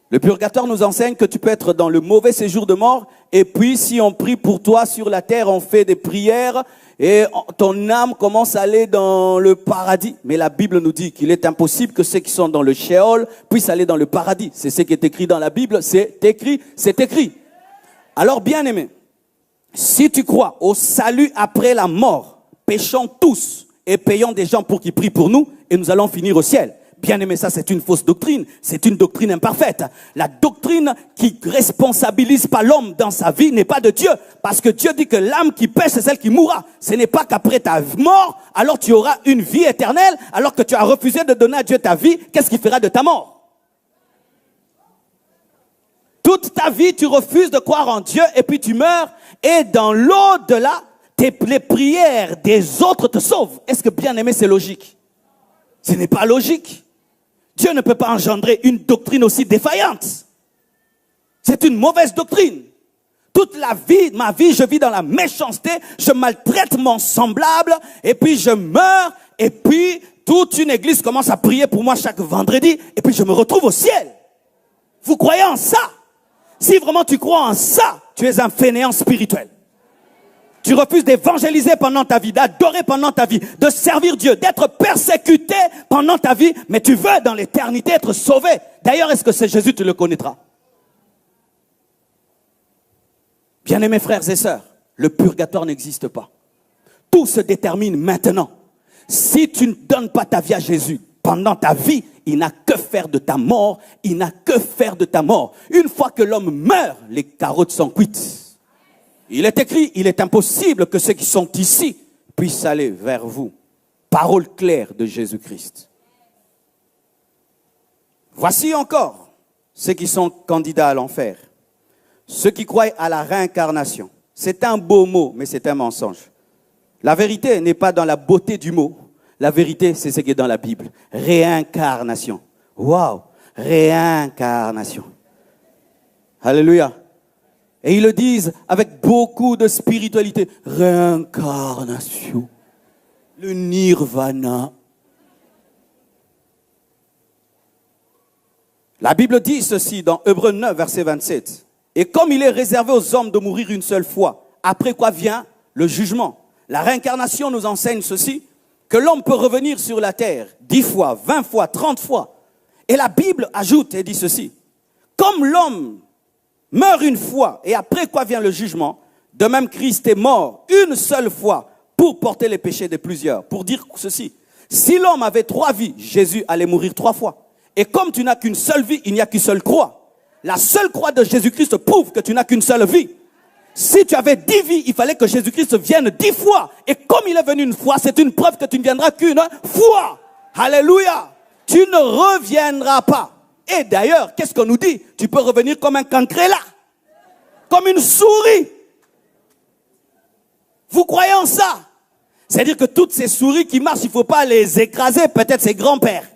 Le purgatoire nous enseigne que tu peux être dans le mauvais séjour de mort et puis si on prie pour toi sur la terre, on fait des prières et ton âme commence à aller dans le paradis. Mais la Bible nous dit qu'il est impossible que ceux qui sont dans le Sheol puissent aller dans le paradis. C'est ce qui est écrit dans la Bible, c'est écrit, c'est écrit. Alors bien aimé, si tu crois au salut après la mort, péchons tous et payons des gens pour qu'ils prient pour nous et nous allons finir au ciel. Bien aimé, ça c'est une fausse doctrine, c'est une doctrine imparfaite. La doctrine qui responsabilise pas l'homme dans sa vie n'est pas de Dieu. Parce que Dieu dit que l'âme qui pêche, c'est celle qui mourra. Ce n'est pas qu'après ta mort, alors tu auras une vie éternelle, alors que tu as refusé de donner à Dieu ta vie, qu'est-ce qu'il fera de ta mort? Toute ta vie, tu refuses de croire en Dieu et puis tu meurs. Et dans l'au-delà, les prières des autres te sauvent. Est-ce que bien aimé, c'est logique? Ce n'est pas logique. Dieu ne peut pas engendrer une doctrine aussi défaillante. C'est une mauvaise doctrine. Toute la vie, ma vie, je vis dans la méchanceté, je maltraite mon semblable, et puis je meurs, et puis toute une église commence à prier pour moi chaque vendredi, et puis je me retrouve au ciel. Vous croyez en ça? Si vraiment tu crois en ça, tu es un fainéant spirituel. Tu refuses d'évangéliser pendant ta vie, d'adorer pendant ta vie, de servir Dieu, d'être persécuté pendant ta vie, mais tu veux dans l'éternité être sauvé. D'ailleurs, est-ce que c'est Jésus, tu le connaîtras? Bien-aimés frères et sœurs, le purgatoire n'existe pas. Tout se détermine maintenant. Si tu ne donnes pas ta vie à Jésus pendant ta vie, il n'a que faire de ta mort, il n'a que faire de ta mort. Une fois que l'homme meurt, les carottes sont cuites. Il est écrit, il est impossible que ceux qui sont ici puissent aller vers vous. Parole claire de Jésus-Christ. Voici encore ceux qui sont candidats à l'enfer. Ceux qui croient à la réincarnation. C'est un beau mot, mais c'est un mensonge. La vérité n'est pas dans la beauté du mot. La vérité, c'est ce qui est dans la Bible. Réincarnation. Waouh! Réincarnation. Alléluia. Et ils le disent avec beaucoup de spiritualité. Réincarnation. Le nirvana. La Bible dit ceci dans Hébreux 9, verset 27. Et comme il est réservé aux hommes de mourir une seule fois, après quoi vient le jugement. La réincarnation nous enseigne ceci, que l'homme peut revenir sur la terre 10 fois, 20 fois, 30 fois. Et la Bible ajoute et dit ceci. Comme l'homme meurt une fois et après quoi vient le jugement, de même Christ est mort une seule fois pour porter les péchés de plusieurs. Pour dire ceci, si l'homme avait 3 vies, Jésus allait mourir 3 fois. Et comme tu n'as qu'une seule vie, il n'y a qu'une seule croix. La seule croix de Jésus-Christ prouve que tu n'as qu'une seule vie. Si tu avais 10 vies, il fallait que Jésus-Christ vienne 10 fois. Et comme il est venu une fois, c'est une preuve que tu ne viendras qu'une fois. Alléluia. Tu ne reviendras pas. Et d'ailleurs, qu'est-ce qu'on nous dit? Tu peux revenir comme un cancréla, comme une souris. Vous croyez en ça? C'est-à-dire que toutes ces souris qui marchent, il ne faut pas les écraser, peut-être c'est grand-père.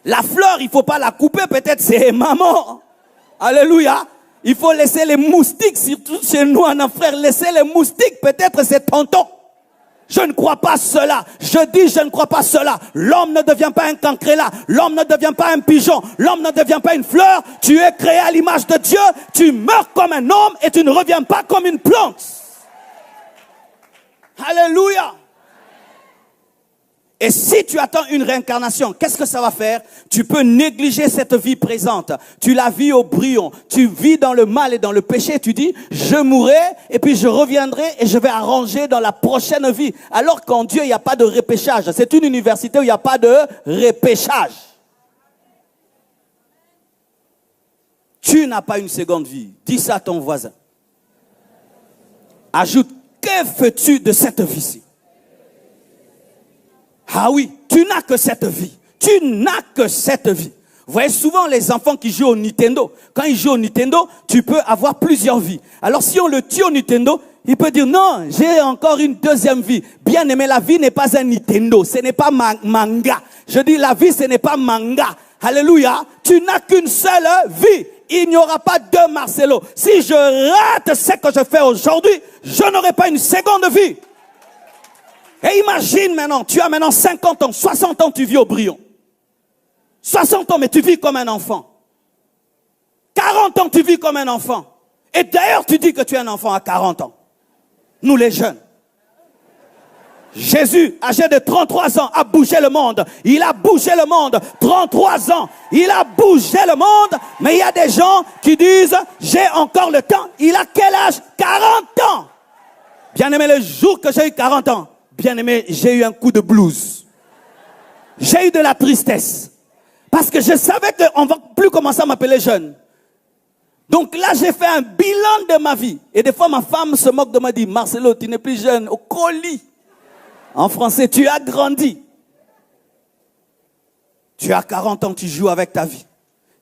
La fleur, il ne faut pas la couper, peut-être c'est maman. Alléluia. Il faut laisser les moustiques, surtout chez nous en Afrique, laisser les moustiques, peut-être c'est tonton. Je ne crois pas cela. Je dis, je ne crois pas cela. L'homme ne devient pas un cancréla. L'homme ne devient pas un pigeon. L'homme ne devient pas une fleur. Tu es créé à l'image de Dieu. Tu meurs comme un homme et tu ne reviens pas comme une plante. Alléluia. Et si tu attends une réincarnation, qu'est-ce que ça va faire? Tu peux négliger cette vie présente. Tu la vis au brouillon. Tu vis dans le mal et dans le péché. Tu dis, je mourrai et puis je reviendrai et je vais arranger dans la prochaine vie. Alors qu'en Dieu, il n'y a pas de repêchage. C'est une université où il n'y a pas de repêchage. Tu n'as pas une seconde vie. Dis ça à ton voisin. Ajoute, que fais-tu de cette vie-ci? Ah oui, tu n'as que cette vie. Tu n'as que cette vie. Vous voyez souvent les enfants qui jouent au Nintendo. Quand ils jouent au Nintendo, tu peux avoir plusieurs vies. Alors si on le tue au Nintendo, il peut dire non, j'ai encore une deuxième vie. Bien aimé, la vie n'est pas un Nintendo. Ce n'est pas manga. Je dis la vie, ce n'est pas manga. Alléluia. Tu n'as qu'une seule vie. Il n'y aura pas deux Marcelo. Si je rate ce que je fais aujourd'hui, je n'aurai pas une seconde vie. Et imagine maintenant, tu as maintenant 50 ans, 60 ans, tu vis au brouillon. 60 ans, mais tu vis comme un enfant. 40 ans, tu vis comme un enfant. Et d'ailleurs, tu dis que tu es un enfant à 40 ans. Nous les jeunes. Jésus, âgé de 33 ans, a bougé le monde. Il a bougé le monde. 33 ans. Il a bougé le monde. Mais il y a des gens qui disent, j'ai encore le temps. Il a quel âge? 40 ans. Bien aimé, le jour que j'ai eu 40 ans, bien aimé, j'ai eu un coup de blues. J'ai eu de la tristesse. Parce que je savais qu'on ne va plus commencer à m'appeler jeune. Donc là, j'ai fait un bilan de ma vie. Et des fois, ma femme se moque de moi et dit, Marcelo, tu n'es plus jeune, au colis. En français, tu as grandi. Tu as 40 ans, tu joues avec ta vie.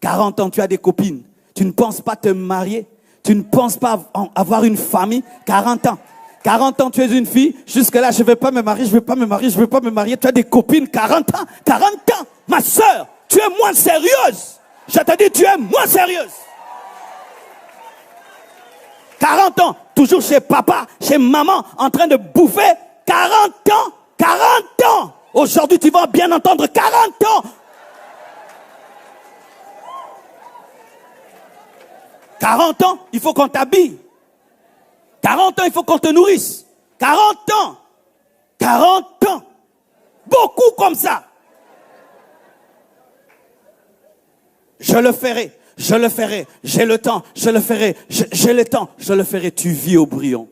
40 ans, tu as des copines. Tu ne penses pas te marier. Tu ne penses pas avoir une famille. 40 ans. 40 ans, tu es une fille. Jusque-là, je ne vais pas me marier, je ne vais pas me marier, je ne vais pas me marier. Tu as des copines, 40 ans. 40 ans, ma soeur, tu es moins sérieuse. Je te dis, tu es moins sérieuse. 40 ans, toujours chez papa, chez maman, en train de bouffer. 40 ans, 40 ans. Aujourd'hui, tu vas bien entendre 40 ans. 40 ans, il faut qu'on t'habille. 40 ans, il faut qu'on te nourrisse. 40 ans. 40 ans. Beaucoup comme ça. Je le ferai. Je le ferai. J'ai le temps. Je le ferai. J'ai le temps. Je le ferai. Tu vis au brouillon.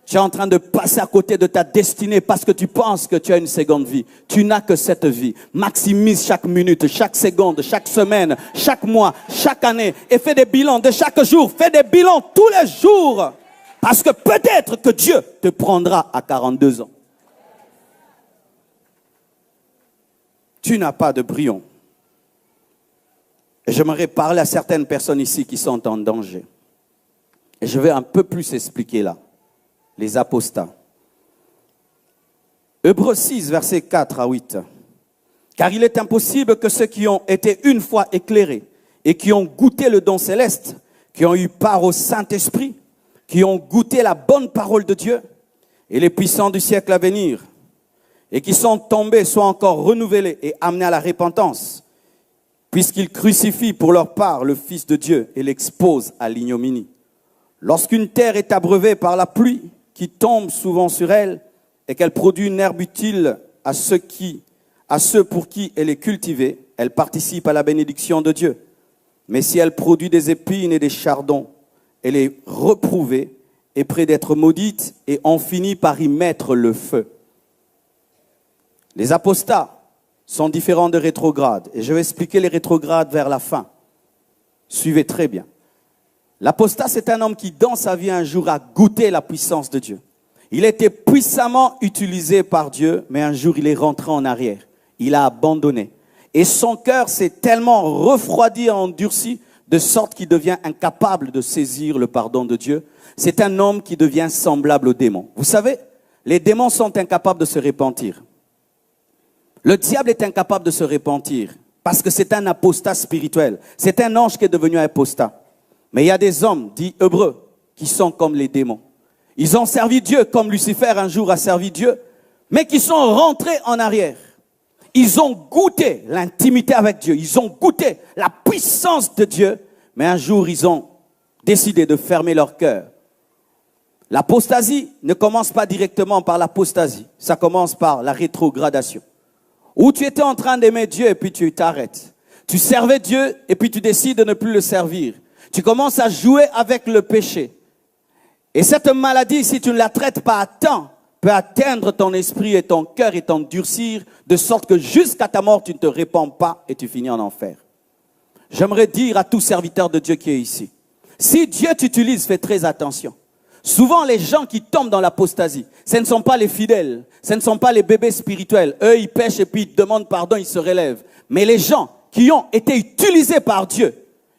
Tu es en train de passer à côté de ta destinée parce que tu penses que tu as une seconde vie. Tu n'as que cette vie. Maximise chaque minute, chaque seconde, chaque semaine, chaque mois, chaque année. Et fais des bilans de chaque jour. Fais des bilans tous les jours. Parce que peut-être que Dieu te prendra à 42 ans. Tu n'as pas de brouillon. Et j'aimerais parler à certaines personnes ici qui sont en danger. Et je vais un peu plus expliquer là. Les apostats. Hébreux 6, versets 4 à 8. Car il est impossible que ceux qui ont été une fois éclairés et qui ont goûté le don céleste, qui ont eu part au Saint-Esprit, qui ont goûté la bonne parole de Dieu et les puissants du siècle à venir, et qui sont tombés, soient encore renouvelés et amenés à la repentance, puisqu'ils crucifient pour leur part le Fils de Dieu et l'exposent à l'ignominie. Lorsqu'une terre est abreuvée par la pluie, qui tombe souvent sur elle, et qu'elle produit une herbe utile à ceux pour qui elle est cultivée, elle participe à la bénédiction de Dieu. Mais si elle produit des épines et des chardons, elle est reprouvée et près d'être maudite, et on finit par y mettre le feu. Les apostats sont différents de rétrogrades, et je vais expliquer les rétrogrades vers la fin. Suivez très bien. L'apostat, c'est un homme qui, dans sa vie, un jour, a goûté la puissance de Dieu. Il a été puissamment utilisé par Dieu, mais un jour, il est rentré en arrière. Il a abandonné. Et son cœur s'est tellement refroidi et endurci, de sorte qu'il devient incapable de saisir le pardon de Dieu. C'est un homme qui devient semblable aux démons. Vous savez, les démons sont incapables de se repentir. Le diable est incapable de se repentir, parce que c'est un apostat spirituel. C'est un ange qui est devenu un apostat. Mais il y a des hommes, dits hébreux, qui sont comme les démons. Ils ont servi Dieu comme Lucifer un jour a servi Dieu, mais qui sont rentrés en arrière. Ils ont goûté l'intimité avec Dieu. Ils ont goûté la puissance de Dieu, mais un jour, ils ont décidé de fermer leur cœur. L'apostasie ne commence pas directement par l'apostasie. Ça commence par la rétrogradation. Où tu étais en train d'aimer Dieu et puis tu t'arrêtes. Tu servais Dieu et puis tu décides de ne plus le servir. Tu commences à jouer avec le péché. Et cette maladie, si tu ne la traites pas à temps, peut atteindre ton esprit et ton cœur et t'endurcir, de sorte que jusqu'à ta mort, tu ne te répands pas et tu finis en enfer. J'aimerais dire à tout serviteur de Dieu qui est ici, si Dieu t'utilise, fais très attention. Souvent, les gens qui tombent dans l'apostasie, ce ne sont pas les fidèles, ce ne sont pas les bébés spirituels. Eux, ils pêchent et puis ils demandent pardon, ils se relèvent. Mais les gens qui ont été utilisés par Dieu,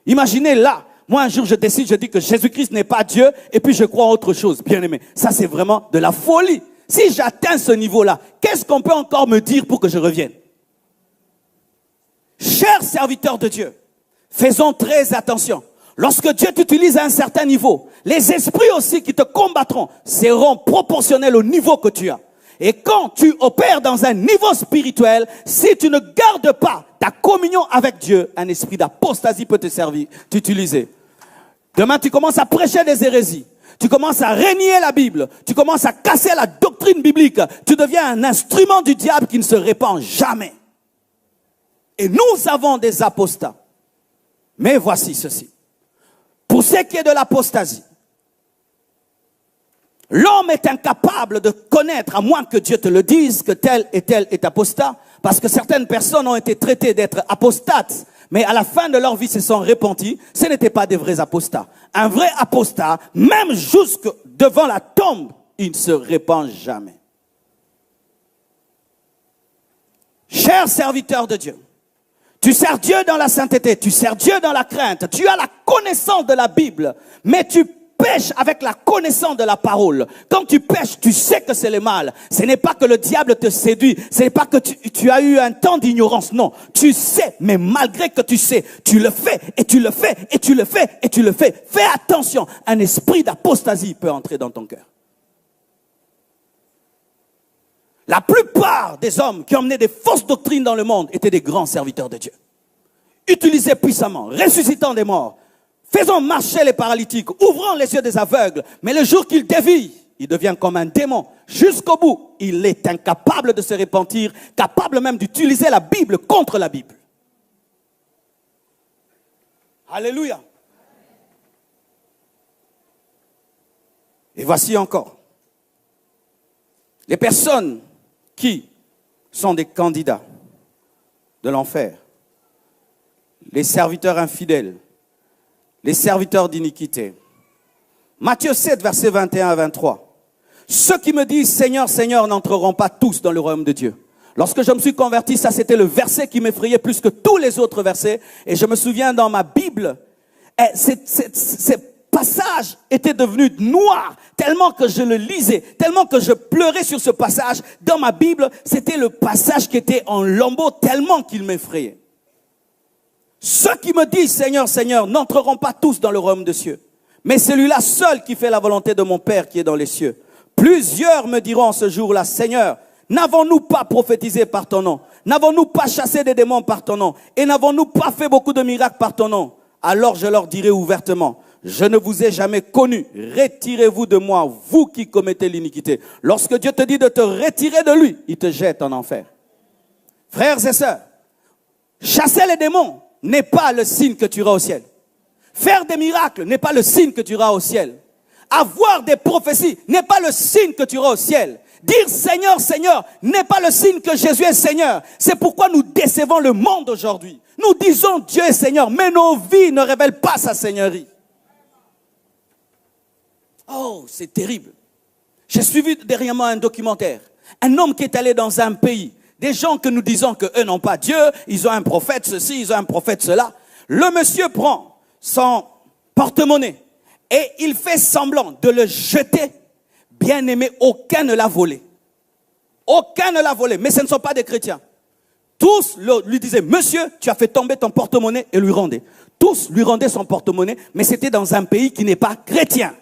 imaginez là, moi un jour je décide, je dis que Jésus-Christ n'est pas Dieu et puis je crois en autre chose. Bien aimé, ça c'est vraiment de la folie. Si j'atteins ce niveau-là, qu'est-ce qu'on peut encore me dire pour que je revienne? Chers serviteurs de Dieu, faisons très attention. Lorsque Dieu t'utilise à un certain niveau, les esprits aussi qui te combattront seront proportionnels au niveau que tu as. Et quand tu opères dans un niveau spirituel, si tu ne gardes pas ta communion avec Dieu, un esprit d'apostasie peut te servir, t'utiliser. Demain, tu commences à prêcher des hérésies. Tu commences à renier la Bible. Tu commences à casser la doctrine biblique. Tu deviens un instrument du diable qui ne se répand jamais. Et nous avons des apostats. Mais voici ceci. Pour ce qui est de l'apostasie, l'homme est incapable de connaître, à moins que Dieu te le dise, que tel est apostat, parce que certaines personnes ont été traitées d'être apostates, mais à la fin de leur vie se sont repentis. Ce n'étaient pas des vrais apostats. Un vrai apostat, même jusque devant la tombe, il ne se répand jamais. Chers serviteurs de Dieu, tu sers Dieu dans la sainteté, tu sers Dieu dans la crainte, tu as la connaissance de la Bible, mais tu pêches avec la connaissance de la parole. Quand tu pêches, tu sais que c'est le mal. Ce n'est pas que le diable te séduit, ce n'est pas que tu as eu un temps d'ignorance, non. Tu sais, mais malgré que tu sais, tu le fais, et tu le fais, et tu le fais, et tu le fais. Fais attention, un esprit d'apostasie peut entrer dans ton cœur. La plupart des hommes qui ont emmené des fausses doctrines dans le monde étaient des grands serviteurs de Dieu. Utilisés puissamment, ressuscitant des morts, faisant marcher les paralytiques, ouvrant les yeux des aveugles. Mais le jour qu'il dévie, il devient comme un démon. Jusqu'au bout, il est incapable de se repentir, capable même d'utiliser la Bible contre la Bible. Alléluia. Et voici encore. Les personnes qui sont des candidats de l'enfer, les serviteurs infidèles, les serviteurs d'iniquité. Matthieu 7, versets 21 à 23. Ceux qui me disent Seigneur, Seigneur n'entreront pas tous dans le royaume de Dieu. Lorsque je me suis converti, ça c'était le verset qui m'effrayait plus que tous les autres versets. Et je me souviens dans ma Bible, ces passages étaient devenus noirs tellement que je le lisais, tellement que je pleurais sur ce passage. Dans ma Bible, c'était le passage qui était en lambeaux tellement qu'il m'effrayait. Ceux qui me disent Seigneur, Seigneur n'entreront pas tous dans le royaume des cieux, mais celui-là seul qui fait la volonté de mon Père qui est dans les cieux. Plusieurs me diront ce jour-là, Seigneur, n'avons-nous pas prophétisé par ton nom? N'avons-nous pas chassé des démons par ton nom? Et n'avons-nous pas fait beaucoup de miracles par ton nom? Alors je leur dirai ouvertement, je ne vous ai jamais connu. Retirez-vous de moi, vous qui commettez l'iniquité. Lorsque Dieu te dit de te retirer de lui, il te jette en enfer. Frères et sœurs, chasser les démons n'est pas le signe que tu iras au ciel. Faire des miracles n'est pas le signe que tu iras au ciel. Avoir des prophéties n'est pas le signe que tu iras au ciel. Dire Seigneur, Seigneur n'est pas le signe que Jésus est Seigneur. C'est pourquoi nous décevons le monde aujourd'hui. Nous disons Dieu est Seigneur, mais nos vies ne révèlent pas sa seigneurie. Oh, c'est terrible. J'ai suivi dernièrement un documentaire. Un homme qui est allé dans un pays. Des gens que nous disons qu'eux n'ont pas Dieu, ils ont un prophète ceci, ils ont un prophète cela. Le monsieur prend son porte-monnaie et il fait semblant de le jeter. Bien aimé, aucun ne l'a volé. Aucun ne l'a volé, mais ce ne sont pas des chrétiens. Tous lui disaient, monsieur, tu as fait tomber ton porte-monnaie et lui rendaient. Tous lui rendaient son porte-monnaie, mais c'était dans un pays qui n'est pas chrétien.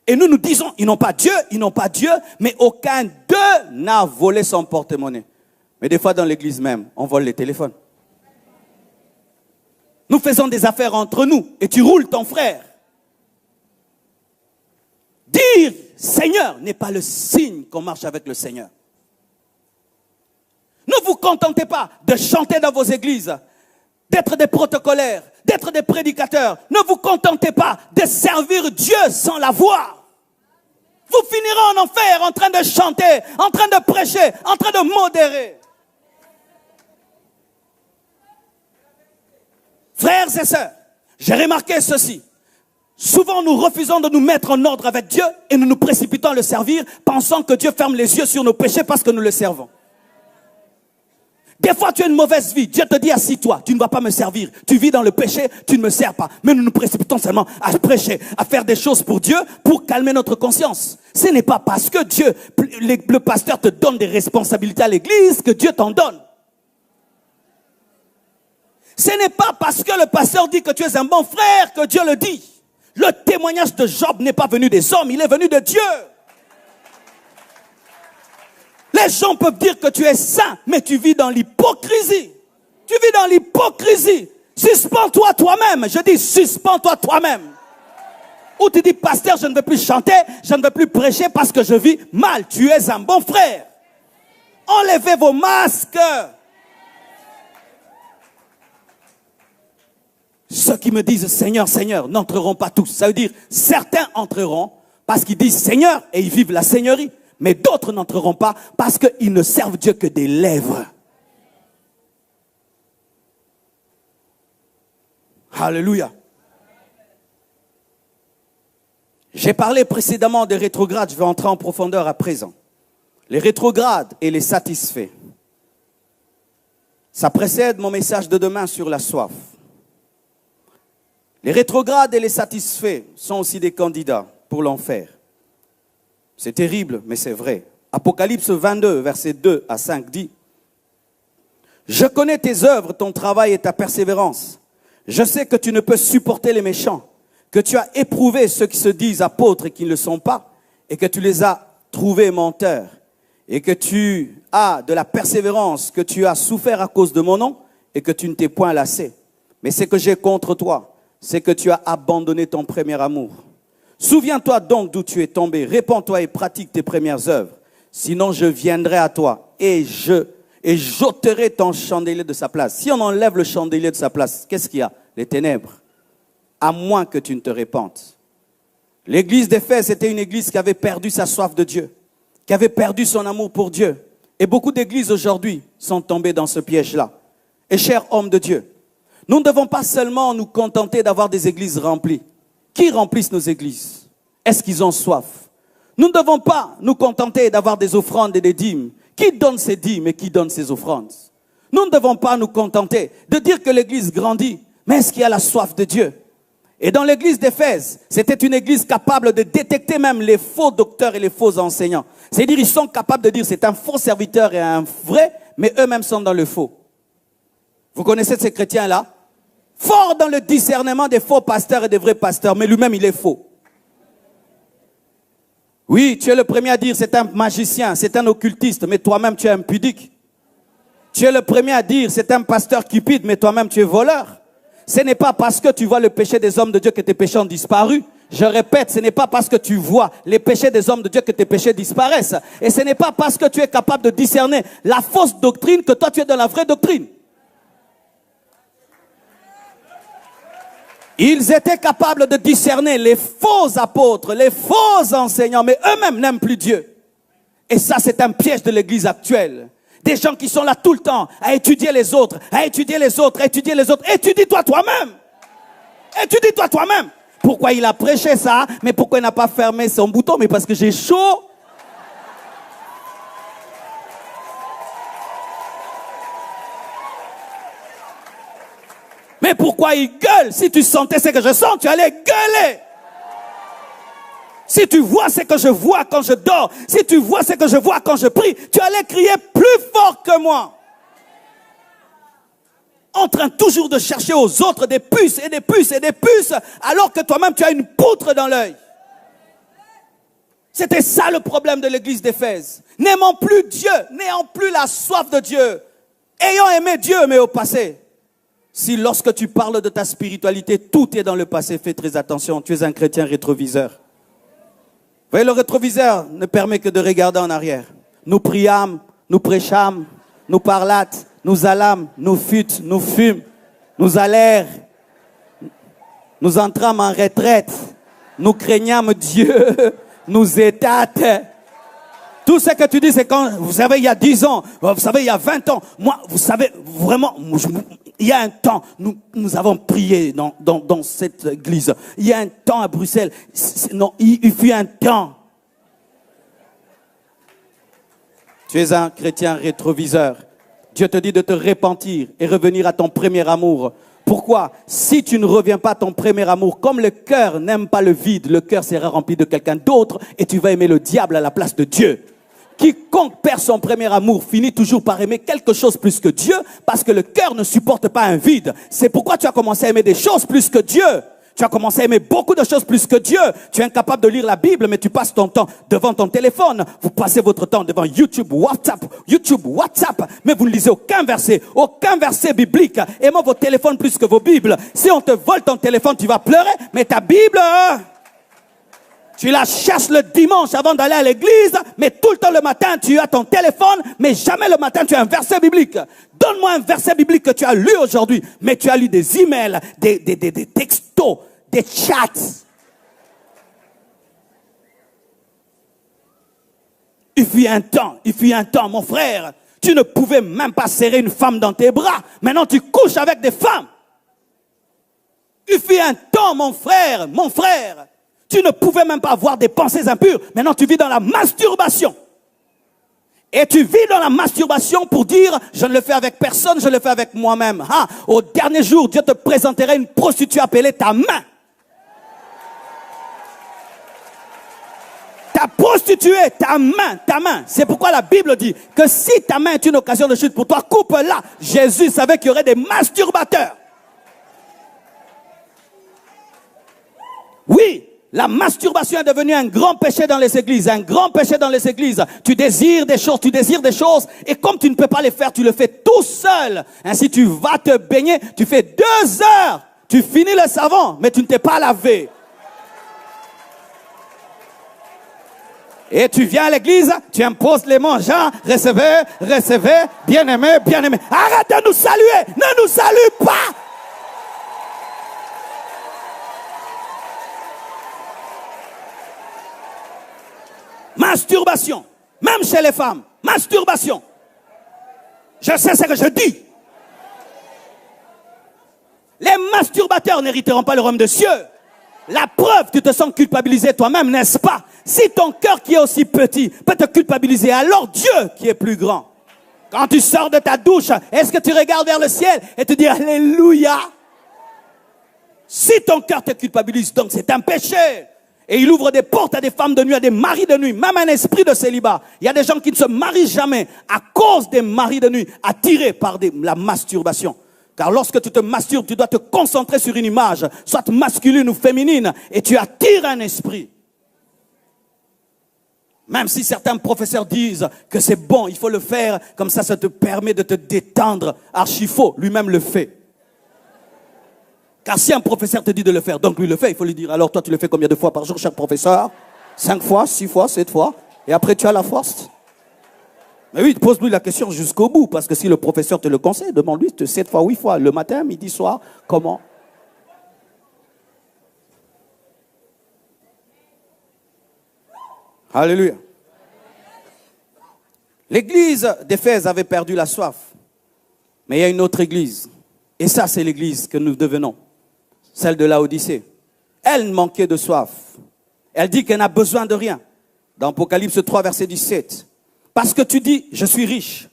Et nous nous disons, ils n'ont pas Dieu, mais aucun d'eux n'a volé son porte-monnaie. Mais des fois dans l'église même, on vole les téléphones. Nous faisons des affaires entre nous et tu roules ton frère. Dire Seigneur n'est pas le signe qu'on marche avec le Seigneur. Ne vous contentez pas de chanter dans vos églises, d'être des protocolaires, d'être des prédicateurs. Ne vous contentez pas de servir Dieu sans la voix. Vous finirez en enfer en train de chanter, en train de prêcher, en train de modérer. Frères et sœurs, j'ai remarqué ceci. Souvent, nous refusons de nous mettre en ordre avec Dieu et nous nous précipitons à le servir, pensant que Dieu ferme les yeux sur nos péchés parce que nous le servons. Des fois, tu as une mauvaise vie. Dieu te dit, assis-toi, tu ne vas pas me servir. Tu vis dans le péché, tu ne me sers pas. Mais nous nous précipitons seulement à prêcher, à faire des choses pour Dieu, pour calmer notre conscience. Ce n'est pas parce que Dieu, le pasteur te donne des responsabilités à l'église que Dieu t'en donne. Ce n'est pas parce que le pasteur dit que tu es un bon frère que Dieu le dit. Le témoignage de Job n'est pas venu des hommes, il est venu de Dieu. Les gens peuvent dire que tu es saint, mais tu vis dans l'hypocrisie. Tu vis dans l'hypocrisie. Suspends-toi toi-même. Je dis, suspends-toi toi-même. Ou tu dis, pasteur, je ne veux plus chanter, je ne veux plus prêcher parce que je vis mal. Tu es un bon frère. Enlevez vos masques. Ceux qui me disent Seigneur, Seigneur, n'entreront pas tous. Ça veut dire, certains entreront parce qu'ils disent Seigneur et ils vivent la seigneurie. Mais d'autres n'entreront pas parce qu'ils ne servent Dieu que des lèvres. Alléluia. J'ai parlé précédemment des rétrogrades, je vais entrer en profondeur à présent. Les rétrogrades et les satisfaits. Ça précède mon message de demain sur la soif. Les rétrogrades et les satisfaits sont aussi des candidats pour l'enfer. C'est terrible, mais c'est vrai. Apocalypse 22, versets 2 à 5 dit « Je connais tes œuvres, ton travail et ta persévérance. Je sais que tu ne peux supporter les méchants, que tu as éprouvé ceux qui se disent apôtres et qui ne le sont pas, et que tu les as trouvés menteurs, et que tu as de la persévérance, que tu as souffert à cause de mon nom, et que tu ne t'es point lassé. Mais ce que j'ai contre toi, c'est que tu as abandonné ton premier amour. Souviens-toi donc d'où tu es tombé, répands-toi et pratique tes premières œuvres. Sinon je viendrai à toi et j'ôterai ton chandelier de sa place. Si on enlève le chandelier de sa place, qu'est-ce qu'il y a? Les ténèbres. À moins que tu ne te répandes. L'église d'Éphèse était une église qui avait perdu sa soif de Dieu, qui avait perdu son amour pour Dieu. Et beaucoup d'églises aujourd'hui sont tombées dans ce piège-là. Et chers hommes de Dieu, nous ne devons pas seulement nous contenter d'avoir des églises remplies. Qui remplissent nos églises? Est-ce qu'ils ont soif? Nous ne devons pas nous contenter d'avoir des offrandes et des dîmes. Qui donne ces dîmes et qui donne ces offrandes? Nous ne devons pas nous contenter de dire que l'église grandit. Mais est-ce qu'il y a la soif de Dieu? Et dans l'église d'Éphèse, c'était une église capable de détecter même les faux docteurs et les faux enseignants. C'est-à-dire, ils sont capables de dire c'est un faux serviteur et un vrai, mais eux-mêmes sont dans le faux. Vous connaissez ces chrétiens-là? Fort dans le discernement des faux pasteurs et des vrais pasteurs, mais lui-même il est faux. Oui, tu es le premier à dire c'est un magicien, c'est un occultiste, mais toi-même tu es impudique. Tu es le premier à dire c'est un pasteur cupide, mais toi-même tu es voleur. Ce n'est pas parce que tu vois le péché des hommes de Dieu que tes péchés ont disparu. Je répète, ce n'est pas parce que tu vois les péchés des hommes de Dieu que tes péchés disparaissent. Et ce n'est pas parce que tu es capable de discerner la fausse doctrine que toi tu es dans la vraie doctrine. Ils étaient capables de discerner les faux apôtres, les faux enseignants, mais eux-mêmes n'aiment plus Dieu. Et ça, c'est un piège de l'église actuelle. Des gens qui sont là tout le temps à étudier les autres, à étudier les autres, à étudier les autres. Étudie-toi toi-même. Étudie-toi toi-même. Pourquoi il a prêché ça? Mais pourquoi il n'a pas fermé son bouton? Mais parce que j'ai chaud. Mais pourquoi il gueule? Si tu sentais ce que je sens, tu allais gueuler. Si tu vois ce que je vois quand je dors, si tu vois ce que je vois quand je prie, tu allais crier plus fort que moi. En train toujours de chercher aux autres des puces et des puces et des puces, alors que toi-même tu as une poutre dans l'œil. C'était ça le problème de l'église d'Éphèse. N'aimant plus Dieu, n'ayant plus la soif de Dieu, ayant aimé Dieu mais au passé. Si lorsque tu parles de ta spiritualité, tout est dans le passé, fais très attention, tu es un chrétien rétroviseur. Vous voyez, le rétroviseur ne permet que de regarder en arrière. Nous priâmes, nous prêchâmes, nous parlates, nous allâmes, nous fûtes, nous fûmes, nous allèrent, nous entrâmes en retraite, nous craignâmes Dieu, nous étâtes. Tout ce que tu dis, c'est quand, vous savez, il y a 10 ans, vous savez, il y a 20 ans. Moi, vous savez, vraiment, il y a un temps, nous avons prié dans cette église. Il y a un temps à Bruxelles. Non, il fut un temps. Tu es un chrétien rétroviseur. Dieu te dit de te repentir et revenir à ton premier amour. Pourquoi? Si tu ne reviens pas à ton premier amour, comme le cœur n'aime pas le vide, le cœur sera rempli de quelqu'un d'autre et tu vas aimer le diable à la place de Dieu. Quiconque perd son premier amour finit toujours par aimer quelque chose plus que Dieu parce que le cœur ne supporte pas un vide. C'est pourquoi tu as commencé à aimer des choses plus que Dieu. Tu as commencé à aimer beaucoup de choses plus que Dieu. Tu es incapable de lire la Bible, mais tu passes ton temps devant ton téléphone. Vous passez votre temps devant YouTube, WhatsApp, mais vous ne lisez aucun verset biblique. Aimons vos téléphones plus que vos Bibles. Si on te vole ton téléphone, tu vas pleurer, mais ta Bible, tu la cherches le dimanche avant d'aller à l'église, mais tout le temps le matin, tu as ton téléphone, mais jamais le matin, tu as un verset biblique. Donne-moi un verset biblique que tu as lu aujourd'hui, mais tu as lu des emails, des textos, des chats. Il fut un temps, mon frère, tu ne pouvais même pas serrer une femme dans tes bras. Maintenant, tu couches avec des femmes. Il fut un temps, mon frère, tu ne pouvais même pas avoir des pensées impures. Maintenant, tu vis dans la masturbation. Et tu vis dans la masturbation pour dire, je ne le fais avec personne, je le fais avec moi-même. Au dernier jour, Dieu te présenterait une prostituée appelée ta main. Ta prostituée, ta main. C'est pourquoi la Bible dit que si ta main est une occasion de chute pour toi, coupe-la. Jésus savait qu'il y aurait des masturbateurs. Oui. La masturbation est devenue un grand péché dans les églises, Tu désires des choses, et comme tu ne peux pas les faire, tu le fais tout seul. Ainsi, tu vas te baigner, tu fais 2 heures, tu finis le savon, mais tu ne t'es pas lavé. Et tu viens à l'église, tu imposes les mains, Jean, recevez, bien-aimé. Arrête de nous saluer, ne nous salue pas. Masturbation, même chez les femmes, masturbation. Je sais ce que je dis. Les masturbateurs n'hériteront pas le royaume des cieux. La preuve, tu te sens culpabilisé toi-même, n'est-ce pas? Si ton cœur qui est aussi petit peut te culpabiliser, alors Dieu qui est plus grand. Quand tu sors de ta douche, est-ce que tu regardes vers le ciel et te dis Alléluia? Si ton cœur te culpabilise, donc c'est un péché. Et il ouvre des portes à des femmes de nuit, à des maris de nuit, même un esprit de célibat. Il y a des gens qui ne se marient jamais à cause des maris de nuit, attirés par la masturbation. Car lorsque tu te masturbes, tu dois te concentrer sur une image, soit masculine ou féminine, et tu attires un esprit. Même si certains professeurs disent que c'est bon, il faut le faire, comme ça te permet de te détendre. Archi faux, lui-même le fait. Car si un professeur te dit de le faire, donc lui le fait, il faut lui dire, alors toi tu le fais combien de fois par jour, cher professeur? 5 fois, 6 fois, 7 fois, et après tu as la force. Mais oui, pose-lui la question jusqu'au bout, parce que si le professeur te le conseille, demande-lui 7 fois, 8 fois, le matin, midi, soir, comment? Alléluia. L'église d'Éphèse avait perdu la soif, mais il y a une autre église, et ça c'est l'église que nous devenons. Celle de Laodicée. Elle manquait de soif. Elle dit qu'elle n'a besoin de rien. Dans Apocalypse 3, verset 17. Parce que tu dis, je suis riche.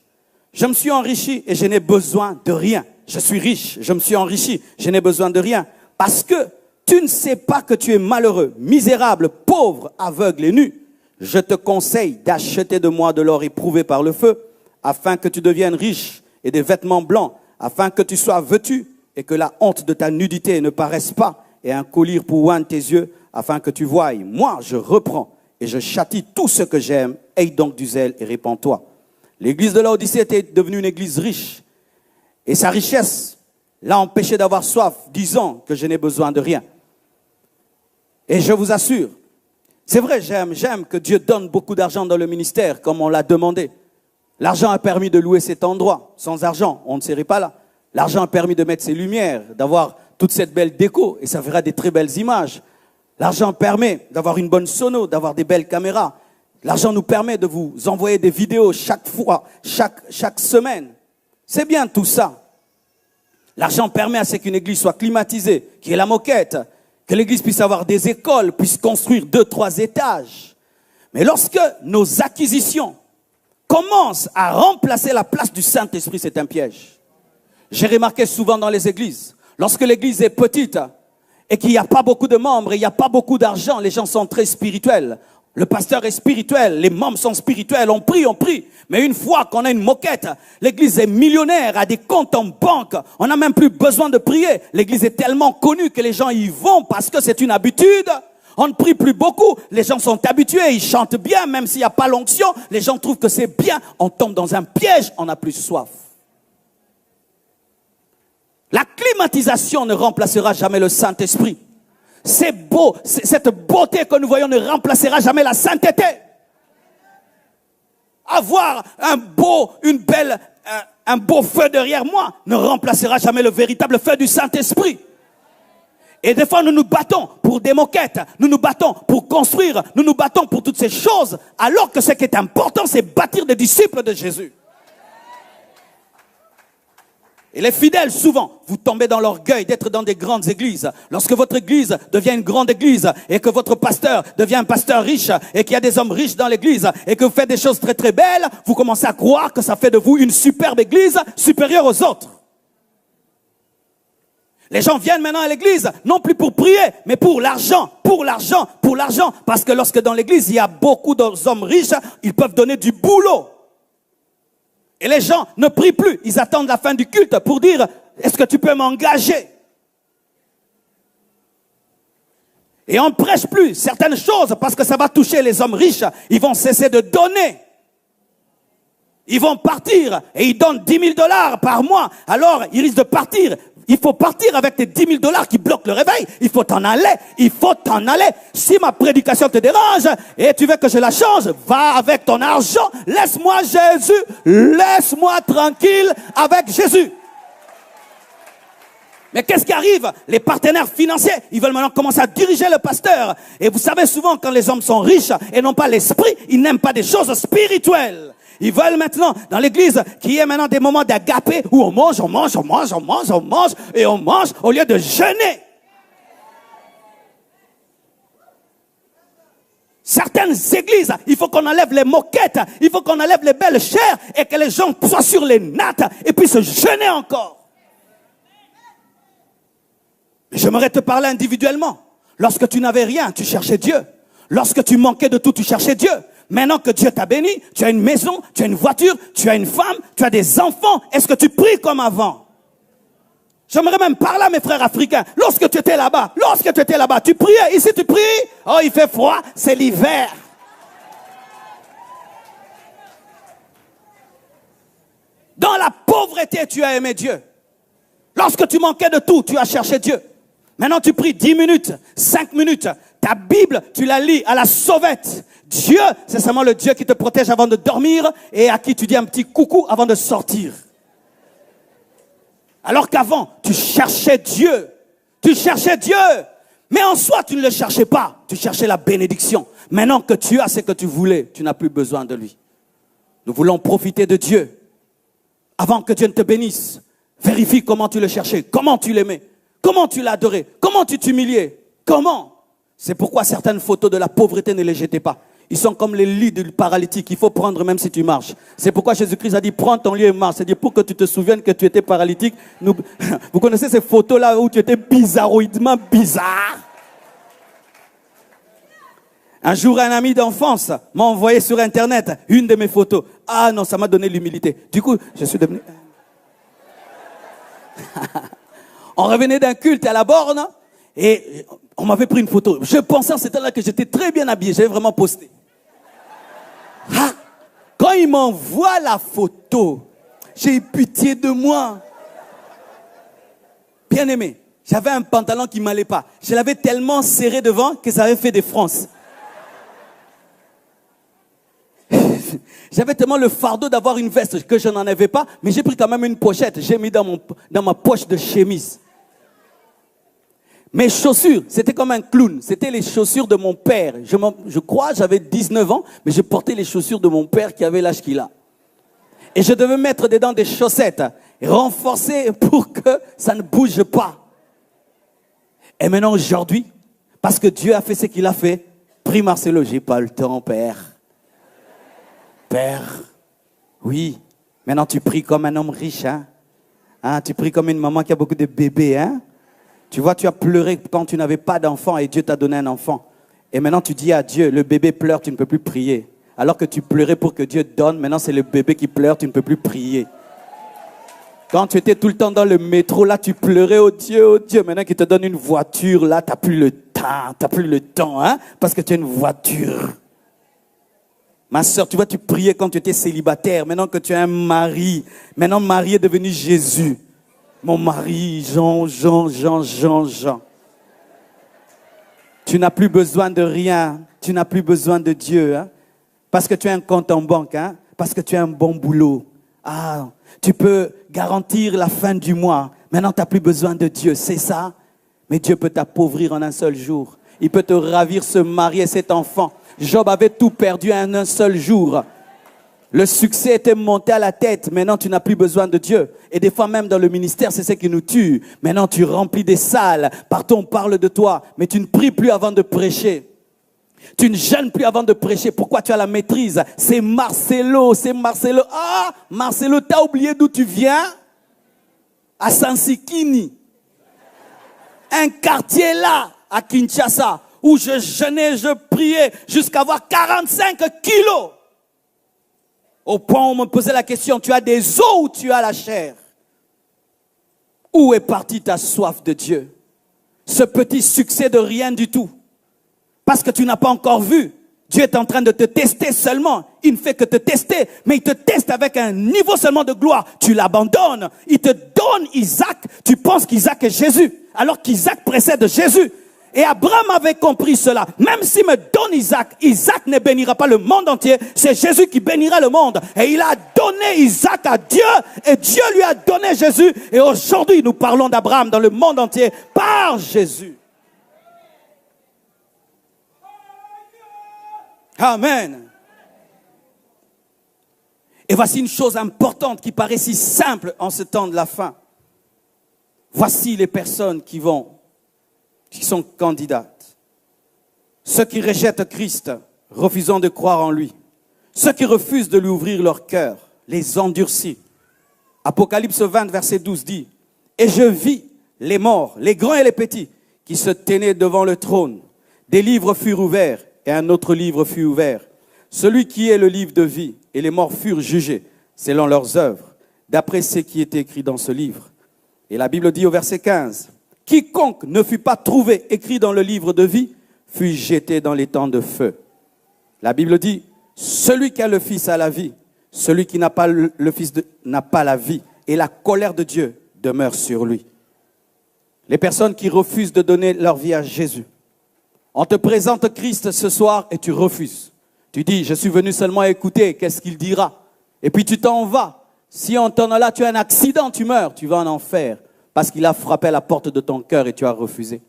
Je me suis enrichi et je n'ai besoin de rien. Je suis riche, je me suis enrichi, je n'ai besoin de rien. Parce que tu ne sais pas que tu es malheureux, misérable, pauvre, aveugle et nu. Je te conseille d'acheter de moi de l'or éprouvé par le feu, afin que tu deviennes riche, et des vêtements blancs, afin que tu sois vêtu, et que la honte de ta nudité ne paraisse pas, et un collier pour oindre tes yeux, afin que tu voies. Moi, je reprends et je châtie tout ce que j'aime. Aie donc du zèle et répands-toi. L'église de Laodicée était devenue une église riche. Et sa richesse l'a empêché d'avoir soif, disant que je n'ai besoin de rien. Et je vous assure, c'est vrai, j'aime que Dieu donne beaucoup d'argent dans le ministère, comme on l'a demandé. L'argent a permis de louer cet endroit. Sans argent, on ne serait pas là. L'argent a permis de mettre ces lumières, d'avoir toute cette belle déco, et ça fera des très belles images. L'argent permet d'avoir une bonne sono, d'avoir des belles caméras. L'argent nous permet de vous envoyer des vidéos chaque fois, chaque semaine. C'est bien tout ça. L'argent permet à ce qu'une église soit climatisée, qu'il y ait la moquette, que l'église puisse avoir des écoles, puisse construire 2, 3 étages. Mais lorsque nos acquisitions commencent à remplacer la place du Saint-Esprit, c'est un piège. J'ai remarqué souvent dans les églises, lorsque l'église est petite et qu'il n'y a pas beaucoup de membres et il n'y a pas beaucoup d'argent, les gens sont très spirituels. Le pasteur est spirituel, les membres sont spirituels, on prie. Mais une fois qu'on a une moquette, l'église est millionnaire, a des comptes en banque, on n'a même plus besoin de prier. L'église est tellement connue que les gens y vont parce que c'est une habitude. On ne prie plus beaucoup, les gens sont habitués, ils chantent bien, même s'il n'y a pas l'onction, les gens trouvent que c'est bien. On tombe dans un piège, on n'a plus soif. La climatisation ne remplacera jamais le Saint-Esprit. C'est beau, cette beauté que nous voyons ne remplacera jamais la sainteté. Avoir un beau feu derrière moi ne remplacera jamais le véritable feu du Saint-Esprit. Et des fois, nous nous battons pour des moquettes, nous nous battons pour construire, nous nous battons pour toutes ces choses, alors que ce qui est important, c'est bâtir des disciples de Jésus. Et les fidèles, souvent, vous tombez dans l'orgueil d'être dans des grandes églises. Lorsque votre église devient une grande église et que votre pasteur devient un pasteur riche et qu'il y a des hommes riches dans l'église et que vous faites des choses très très belles, vous commencez à croire que ça fait de vous une superbe église supérieure aux autres. Les gens viennent maintenant à l'église, non plus pour prier, mais pour l'argent. Parce que lorsque dans l'église, il y a beaucoup d'hommes riches, ils peuvent donner du boulot. Et les gens ne prient plus. Ils attendent la fin du culte pour dire, est-ce que tu peux m'engager? Et on ne prêche plus certaines choses parce que ça va toucher les hommes riches. Ils vont cesser de donner. Ils vont partir et ils donnent 10 000 $ par mois. Alors, ils risquent de partir. Il faut partir avec tes 10 000 $ qui bloquent le réveil. Il faut t'en aller. Si ma prédication te dérange et tu veux que je la change, va avec ton argent. Laisse-moi Jésus. Laisse-moi tranquille avec Jésus. Mais qu'est-ce qui arrive? Les partenaires financiers, ils veulent maintenant commencer à diriger le pasteur. Et vous savez souvent, quand les hommes sont riches et n'ont pas l'esprit, ils n'aiment pas des choses spirituelles. Ils veulent maintenant, dans l'église, qu'il y ait maintenant des moments d'agapé où on mange au lieu de jeûner. Certaines églises, il faut qu'on enlève les moquettes, il faut qu'on enlève les belles chairs et que les gens soient sur les nattes et puissent jeûner encore. J'aimerais te parler individuellement. Lorsque tu n'avais rien, tu cherchais Dieu. Lorsque tu manquais de tout, tu cherchais Dieu. Maintenant que Dieu t'a béni, tu as une maison, tu as une voiture, tu as une femme, tu as des enfants. Est-ce que tu pries comme avant? J'aimerais même parler à mes frères africains. Lorsque tu étais là-bas, tu priais. Ici, tu pries. Oh, il fait froid, c'est l'hiver. Dans la pauvreté, tu as aimé Dieu. Lorsque tu manquais de tout, tu as cherché Dieu. Maintenant, tu pries 10 minutes, 5 minutes. Ta Bible, tu la lis à la sauvette. Dieu, c'est seulement le Dieu qui te protège avant de dormir et à qui tu dis un petit coucou avant de sortir. Alors qu'avant, tu cherchais Dieu. Mais en soi, tu ne le cherchais pas. Tu cherchais la bénédiction. Maintenant que tu as ce que tu voulais, tu n'as plus besoin de lui. Nous voulons profiter de Dieu. Avant que Dieu ne te bénisse, vérifie comment tu le cherchais, comment tu l'aimais, comment tu l'adorais, comment tu t'humiliais, comment. C'est pourquoi certaines photos de la pauvreté, ne les jetez pas. Ils sont comme les lits du paralytique, il faut prendre même si tu marches. C'est pourquoi Jésus-Christ a dit, prends ton lit et marche. C'est-à-dire pour que tu te souviennes que tu étais paralytique. Vous connaissez ces photos-là où tu étais bizarroïdement bizarre? Un jour, un ami d'enfance m'a envoyé sur Internet une de mes photos. Ah non, ça m'a donné l'humilité. Du coup, je suis devenu... On revenait d'un culte à la borne et on m'avait pris une photo. Je pensais en ce temps-là que j'étais très bien habillé. J'avais vraiment posté. Ah, quand il m'envoie la photo, j'ai eu pitié de moi. Bien aimé, j'avais un pantalon qui ne m'allait pas. Je l'avais tellement serré devant que ça avait fait des fronces. J'avais tellement le fardeau d'avoir une veste que je n'en avais pas, mais j'ai pris quand même une pochette. J'ai mis dans ma poche de chemise. Mes chaussures, c'était comme un clown. C'était les chaussures de mon père. Je crois, j'avais 19 ans, mais je portais les chaussures de mon père qui avait l'âge qu'il a. Et je devais mettre dedans des chaussettes renforcées pour que ça ne bouge pas. Et maintenant, aujourd'hui, parce que Dieu a fait ce qu'il a fait, prie Marcelo, j'ai pas le temps, Père. Père, oui. Maintenant, tu pries comme un homme riche, hein? Tu pries comme une maman qui a beaucoup de bébés, hein? Tu vois, tu as pleuré quand tu n'avais pas d'enfant et Dieu t'a donné un enfant. Et maintenant, tu dis à Dieu, le bébé pleure, tu ne peux plus prier. Alors que tu pleurais pour que Dieu donne, maintenant c'est le bébé qui pleure, tu ne peux plus prier. Quand tu étais tout le temps dans le métro, là, tu pleurais, oh Dieu, maintenant qu'il te donne une voiture, là, tu n'as plus le temps, hein, parce que tu as une voiture. Ma soeur, tu vois, tu priais quand tu étais célibataire, maintenant que tu as un mari, maintenant mari est devenu Jésus. Mon mari, Jean. Tu n'as plus besoin de rien, tu n'as plus besoin de Dieu, hein, parce que tu as un compte en banque, hein, parce que tu as un bon boulot. Tu peux garantir la fin du mois. Maintenant, tu n'as plus besoin de Dieu, c'est ça? Mais Dieu peut t'appauvrir en un seul jour. Il peut te ravir ce mari et cet enfant. Job avait tout perdu en un seul jour. Le succès était monté à la tête. Maintenant, tu n'as plus besoin de Dieu. Et des fois, même dans le ministère, c'est ce qui nous tue. Maintenant, tu remplis des salles. Partout, on parle de toi. Mais tu ne pries plus avant de prêcher. Tu ne jeûnes plus avant de prêcher. Pourquoi tu as la maîtrise? C'est Marcelo. Marcelo, t'as oublié d'où tu viens? À Sansikini. Un quartier là, à Kinshasa, où je jeûnais, je priais jusqu'à avoir 45 kilos. Au point où on me posait la question, tu as des os ou tu as la chair? Où est partie ta soif de Dieu? Ce petit succès de rien du tout. Parce que tu n'as pas encore vu. Dieu est en train de te tester seulement. Il ne fait que te tester, mais il te teste avec un niveau seulement de gloire. Tu l'abandonnes. Il te donne Isaac. Tu penses qu'Isaac est Jésus, alors qu'Isaac précède Jésus. Et Abraham avait compris cela. Même s'il me donne Isaac, Isaac ne bénira pas le monde entier. C'est Jésus qui bénira le monde. Et il a donné Isaac à Dieu. Et Dieu lui a donné Jésus. Et aujourd'hui, nous parlons d'Abraham dans le monde entier par Jésus. Amen. Et voici une chose importante qui paraît si simple en ce temps de la fin. Voici les personnes qui sont candidates. Ceux qui rejettent Christ, refusant de croire en lui. Ceux qui refusent de lui ouvrir leur cœur, les endurcis. Apocalypse 20, verset 12 dit, « Et je vis les morts, les grands et les petits, qui se tenaient devant le trône. Des livres furent ouverts, et un autre livre fut ouvert. Celui qui est le livre de vie, et les morts furent jugés, selon leurs œuvres, d'après ce qui est écrit dans ce livre. » Et la Bible dit au verset 15, « Quiconque ne fut pas trouvé écrit dans le livre de vie, fut jeté dans les temps de feu. » La Bible dit, « Celui qui a le Fils a la vie, celui qui n'a pas le Fils n'a pas la vie, et la colère de Dieu demeure sur lui. » Les personnes qui refusent de donner leur vie à Jésus. On te présente Christ ce soir et tu refuses. Tu dis, je suis venu seulement écouter, qu'est-ce qu'il dira? Et puis tu t'en vas. Si on t'en est là, tu as un accident, tu meurs, tu vas en enfer. Parce qu'il a frappé à la porte de ton cœur et tu as refusé.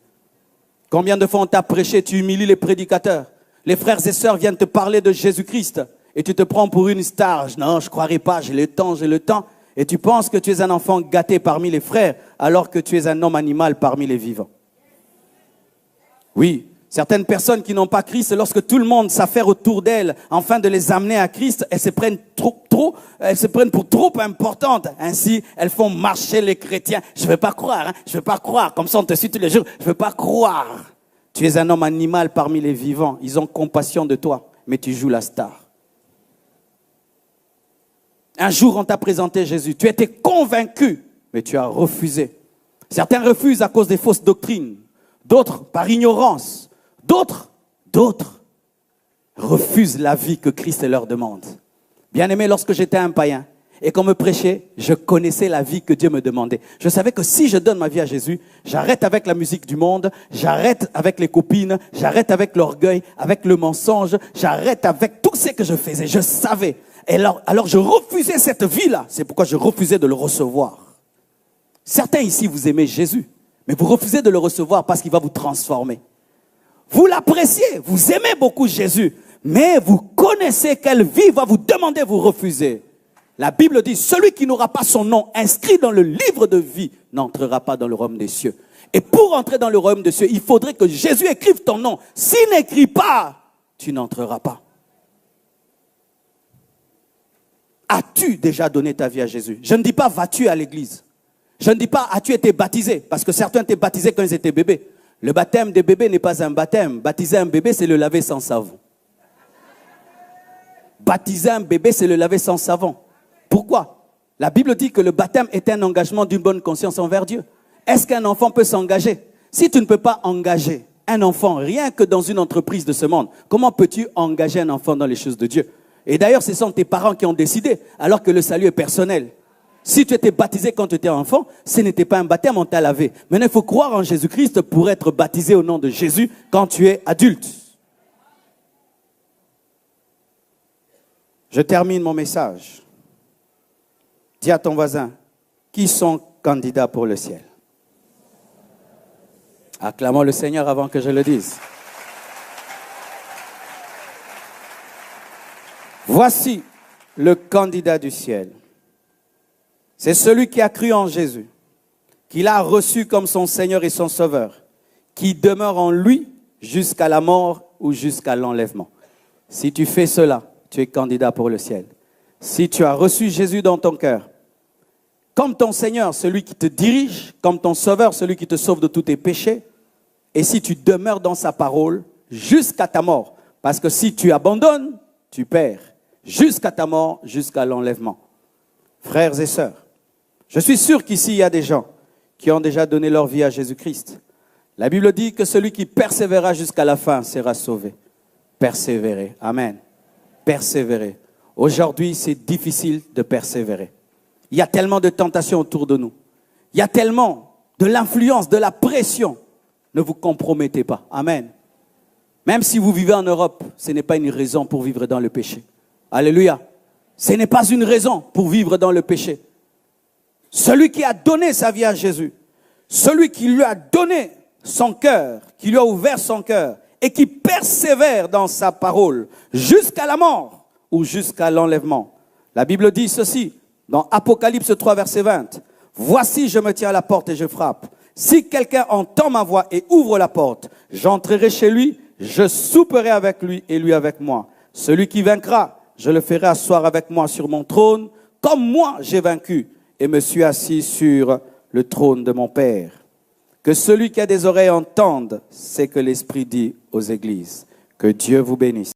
Combien de fois on t'a prêché, tu humilies les prédicateurs. Les frères et sœurs viennent te parler de Jésus-Christ et tu te prends pour une star. Non, je ne croirai pas, j'ai le temps. Et tu penses que tu es un enfant gâté parmi les frères alors que tu es un homme animal parmi les vivants. Oui, certaines personnes qui n'ont pas Christ, lorsque tout le monde s'affaire autour d'elles afin de les amener à Christ, elles se prennent pour trop importantes. Ainsi, elles font marcher les chrétiens. Je ne veux pas croire. Comme ça, on te suit tous les jours. Je ne veux pas croire. Tu es un homme animal parmi les vivants. Ils ont compassion de toi, mais tu joues la star. Un jour, on t'a présenté Jésus. Tu étais convaincu, mais tu as refusé. Certains refusent à cause des fausses doctrines. D'autres, par ignorance. D'autres refusent la vie que Christ leur demande. Bien-aimé, lorsque j'étais un païen et qu'on me prêchait, je connaissais la vie que Dieu me demandait. Je savais que si je donne ma vie à Jésus, j'arrête avec la musique du monde, j'arrête avec les copines, j'arrête avec l'orgueil, avec le mensonge, j'arrête avec tout ce que je faisais. Je savais. Et alors je refusais cette vie-là. C'est pourquoi je refusais de le recevoir. Certains ici, vous aimez Jésus, mais vous refusez de le recevoir parce qu'il va vous transformer. Vous l'appréciez, vous aimez beaucoup Jésus, mais vous connaissez quelle vie va vous demander, vous refusez. La Bible dit, celui qui n'aura pas son nom inscrit dans le livre de vie n'entrera pas dans le royaume des cieux. Et pour entrer dans le royaume des cieux, il faudrait que Jésus écrive ton nom. S'il n'écrit pas, tu n'entreras pas. As-tu déjà donné ta vie à Jésus? Je ne dis pas, vas-tu à l'église? Je ne dis pas, as-tu été baptisé? Parce que certains étaient baptisés quand ils étaient bébés. Le baptême des bébés n'est pas un baptême. Baptiser un bébé, c'est le laver sans savon. Baptiser un bébé, c'est le laver sans savon. Pourquoi? La Bible dit que le baptême est un engagement d'une bonne conscience envers Dieu. Est-ce qu'un enfant peut s'engager? Si tu ne peux pas engager un enfant rien que dans une entreprise de ce monde, comment peux-tu engager un enfant dans les choses de Dieu? Et d'ailleurs, ce sont tes parents qui ont décidé, alors que le salut est personnel. Si tu étais baptisé quand tu étais enfant, ce n'était pas un baptême, on t'a lavé. Maintenant, il faut croire en Jésus-Christ pour être baptisé au nom de Jésus quand tu es adulte. Je termine mon message. Dis à ton voisin, qui sont candidats pour le ciel? Acclamons le Seigneur avant que je le dise. Voici le candidat du ciel. C'est celui qui a cru en Jésus, qui l'a reçu comme son Seigneur et son Sauveur, qui demeure en lui jusqu'à la mort ou jusqu'à l'enlèvement. Si tu fais cela, tu es candidat pour le ciel. Si tu as reçu Jésus dans ton cœur, comme ton Seigneur, celui qui te dirige, comme ton Sauveur, celui qui te sauve de tous tes péchés, et si tu demeures dans sa parole jusqu'à ta mort, parce que si tu abandonnes, tu perds, jusqu'à ta mort, jusqu'à l'enlèvement. Frères et sœurs, je suis sûr qu'ici, il y a des gens qui ont déjà donné leur vie à Jésus-Christ. La Bible dit que celui qui persévérera jusqu'à la fin sera sauvé. Persévérer. Amen. Persévérer. Aujourd'hui, c'est difficile de persévérer. Il y a tellement de tentations autour de nous. Il y a tellement de l'influence, de la pression. Ne vous compromettez pas. Amen. Même si vous vivez en Europe, ce n'est pas une raison pour vivre dans le péché. Alléluia. Ce n'est pas une raison pour vivre dans le péché. Celui qui a donné sa vie à Jésus, celui qui lui a donné son cœur, qui lui a ouvert son cœur et qui persévère dans sa parole jusqu'à la mort ou jusqu'à l'enlèvement. La Bible dit ceci dans Apocalypse 3, verset 20. « Voici, je me tiens à la porte et je frappe. Si quelqu'un entend ma voix et ouvre la porte, j'entrerai chez lui, je souperai avec lui et lui avec moi. Celui qui vaincra, je le ferai asseoir avec moi sur mon trône, comme moi j'ai vaincu et me suis assis sur le trône de mon Père. Que celui qui a des oreilles entende ce que l'Esprit dit aux églises. Que Dieu vous bénisse.